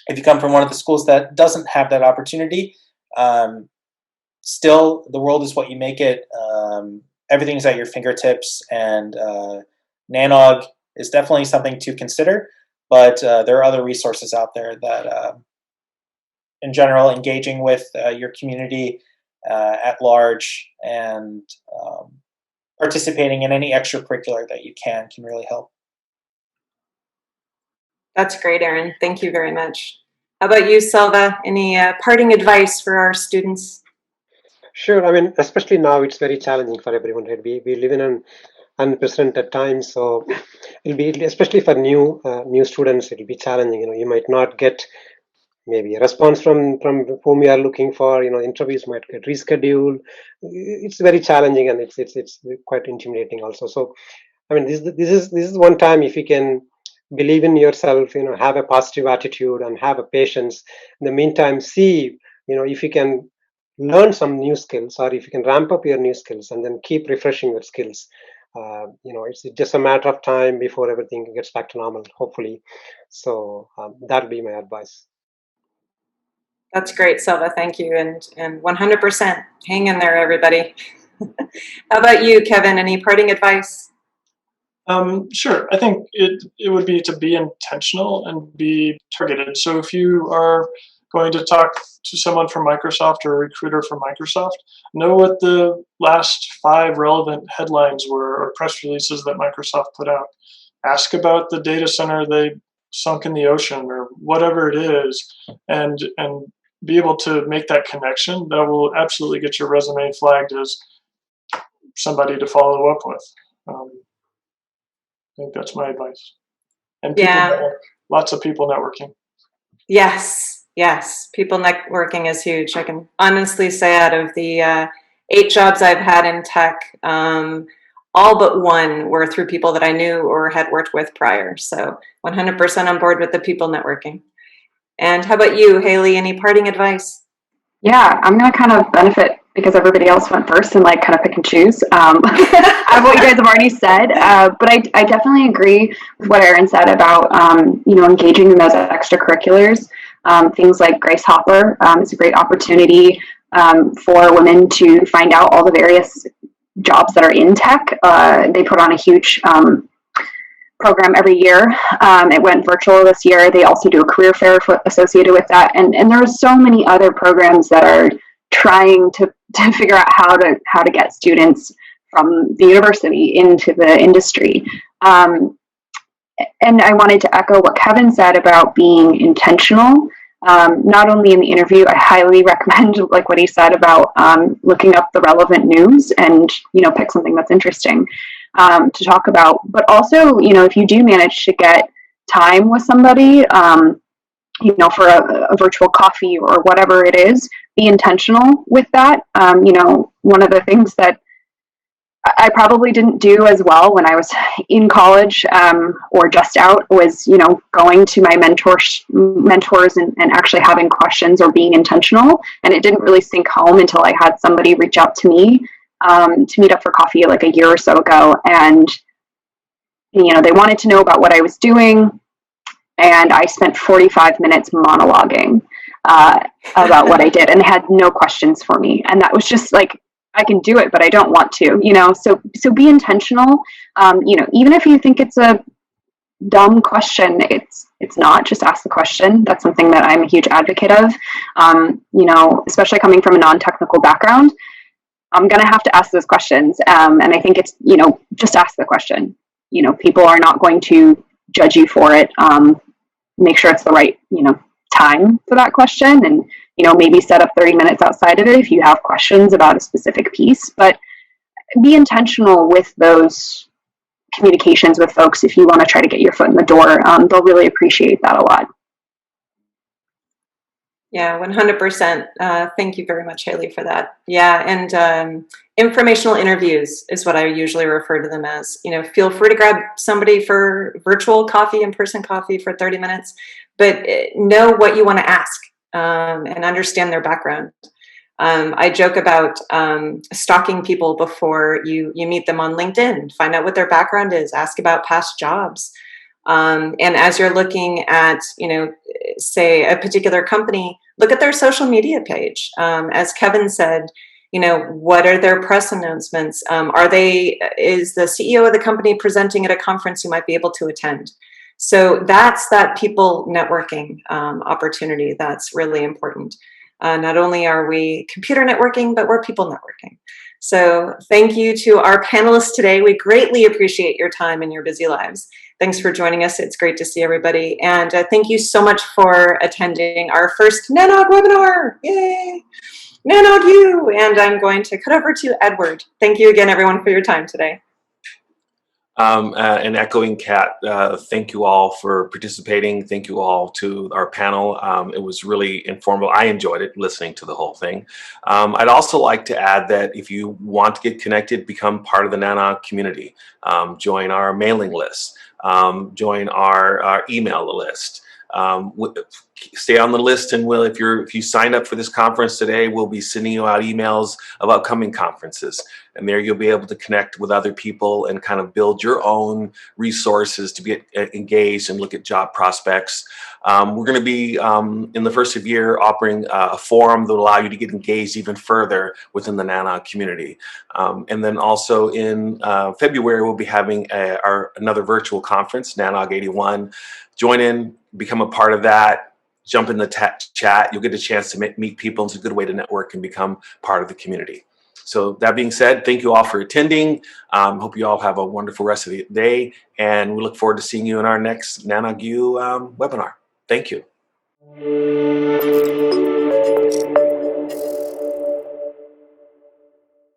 If you come from one of the schools that doesn't have that opportunity, still, the world is what you make it. Everything's at your fingertips, and NANOG is definitely something to consider, but there are other resources out there that, in general, engaging with your community at large and participating in any extracurricular that you can really help. That's great, Aaron. Thank you very much. How about you, Selva? Any parting advice for our students? Sure. I mean, especially now, it's very challenging for everyone. Right? We live in an unprecedented time, so it'll be, especially for new students, it'll be challenging. You might not get maybe a response from whom you are looking for. Interviews might get rescheduled. It's very challenging, and it's quite intimidating also. So, I mean, this is one time, if you can believe in yourself, have a positive attitude and have a patience. In the meantime, see, if you can learn some new skills, or if you can ramp up your new skills, and then keep refreshing your skills. It's just a matter of time before everything gets back to normal, hopefully. So that'll be my advice. That's great, Selva. Thank you. And 100%. Hang in there, everybody. How about you, Kevin? Any parting advice? Sure. I think it would be to be intentional and be targeted. So if you are going to talk to someone from Microsoft or a recruiter from Microsoft, know what the last 5 relevant headlines were or press releases that Microsoft put out. Ask about the data center they sunk in the ocean or whatever it is, and be able to make that connection. That will absolutely get your resume flagged as somebody to follow up with. I think that's my advice. And people lots of people networking. Yes. People networking is huge. I can honestly say, out of the 8 jobs I've had in tech, all but one were through people that I knew or had worked with prior. So 100% on board with the people networking. And how about you, Haley? Any parting advice? Yeah, I'm going to kind of benefit because everybody else went first and like kind of pick and choose out of what you guys have already said. But I definitely agree with what Erin said about, engaging in those extracurriculars. Things like Grace Hopper is a great opportunity for women to find out all the various jobs that are in tech. They put on a huge program every year. It went virtual this year. They also do a career fair associated with that. And there are so many other programs that are trying to figure out how to get students from the university into the industry. And I wanted to echo what Kevin said about being intentional. Not only in the interview, I highly recommend like what he said about looking up the relevant news and, pick something that's interesting to talk about. But also, if you do manage to get time with somebody, for a virtual coffee or whatever it is, be intentional with that. One of the things that I probably didn't do as well when I was in college or just out was, going to my mentors and actually having questions or being intentional. And it didn't really sink home until I had somebody reach out to me to meet up for coffee like a year or so ago. And, they wanted to know about what I was doing. And I spent 45 minutes monologuing about what I did, and they had no questions for me. And that was just like, I can do it, but I don't want to, so be intentional. Even if you think it's a dumb question, it's not. Just ask the question. That's something that I'm a huge advocate of. Especially coming from a non-technical background, I'm going to have to ask those questions. And I think it's, just ask the question. People are not going to judge you for it. Make sure it's the right, time for that question, and maybe set up 30 minutes outside of it if you have questions about a specific piece. But be intentional with those communications with folks if you want to try to get your foot in the door. They'll really appreciate that a lot. Yeah, 100%. Thank you very much, Haley, for that. Yeah, and informational interviews is what I usually refer to them as. Feel free to grab somebody for virtual coffee, in-person coffee for 30 minutes, but know what you want to ask and understand their background. I joke about stalking people before you meet them on LinkedIn. Find out what their background is. Ask about past jobs. And as you're looking at, say a particular company, look at their social media page. As Kevin said, what are their press announcements? Is the CEO of the company presenting at a conference you might be able to attend? So that's that people networking opportunity. That's really important. Not only are we computer networking, but we're people networking. So thank you to our panelists today. We greatly appreciate your time and your busy lives. Thanks for joining us. It's great to see everybody. And thank you so much for attending our first NANOG webinar. Yay! NANOG U! And I'm going to cut over to Edward. Thank you again, everyone, for your time today. And echoing Kat, thank you all for participating. Thank you all to our panel. It was really informative. I enjoyed it, listening to the whole thing. I'd also like to add that if you want to get connected, become part of the NANOG community. Join our mailing list. Join our email list. Stay on the list, and if you sign up for this conference today, we'll be sending you out emails of upcoming conferences, and there you'll be able to connect with other people and kind of build your own resources to get engaged and look at job prospects. We're going to be in the first of the year offering a forum that will allow you to get engaged even further within the NANOG community. And then also in February, we'll be having another virtual conference, NANOG 81. Join in, become a part of that, jump in the chat. You'll get a chance to meet people. It's a good way to network and become part of the community. So that being said, thank you all for attending. Hope you all have a wonderful rest of the day, and we look forward to seeing you in our next NANOG U webinar. Thank you.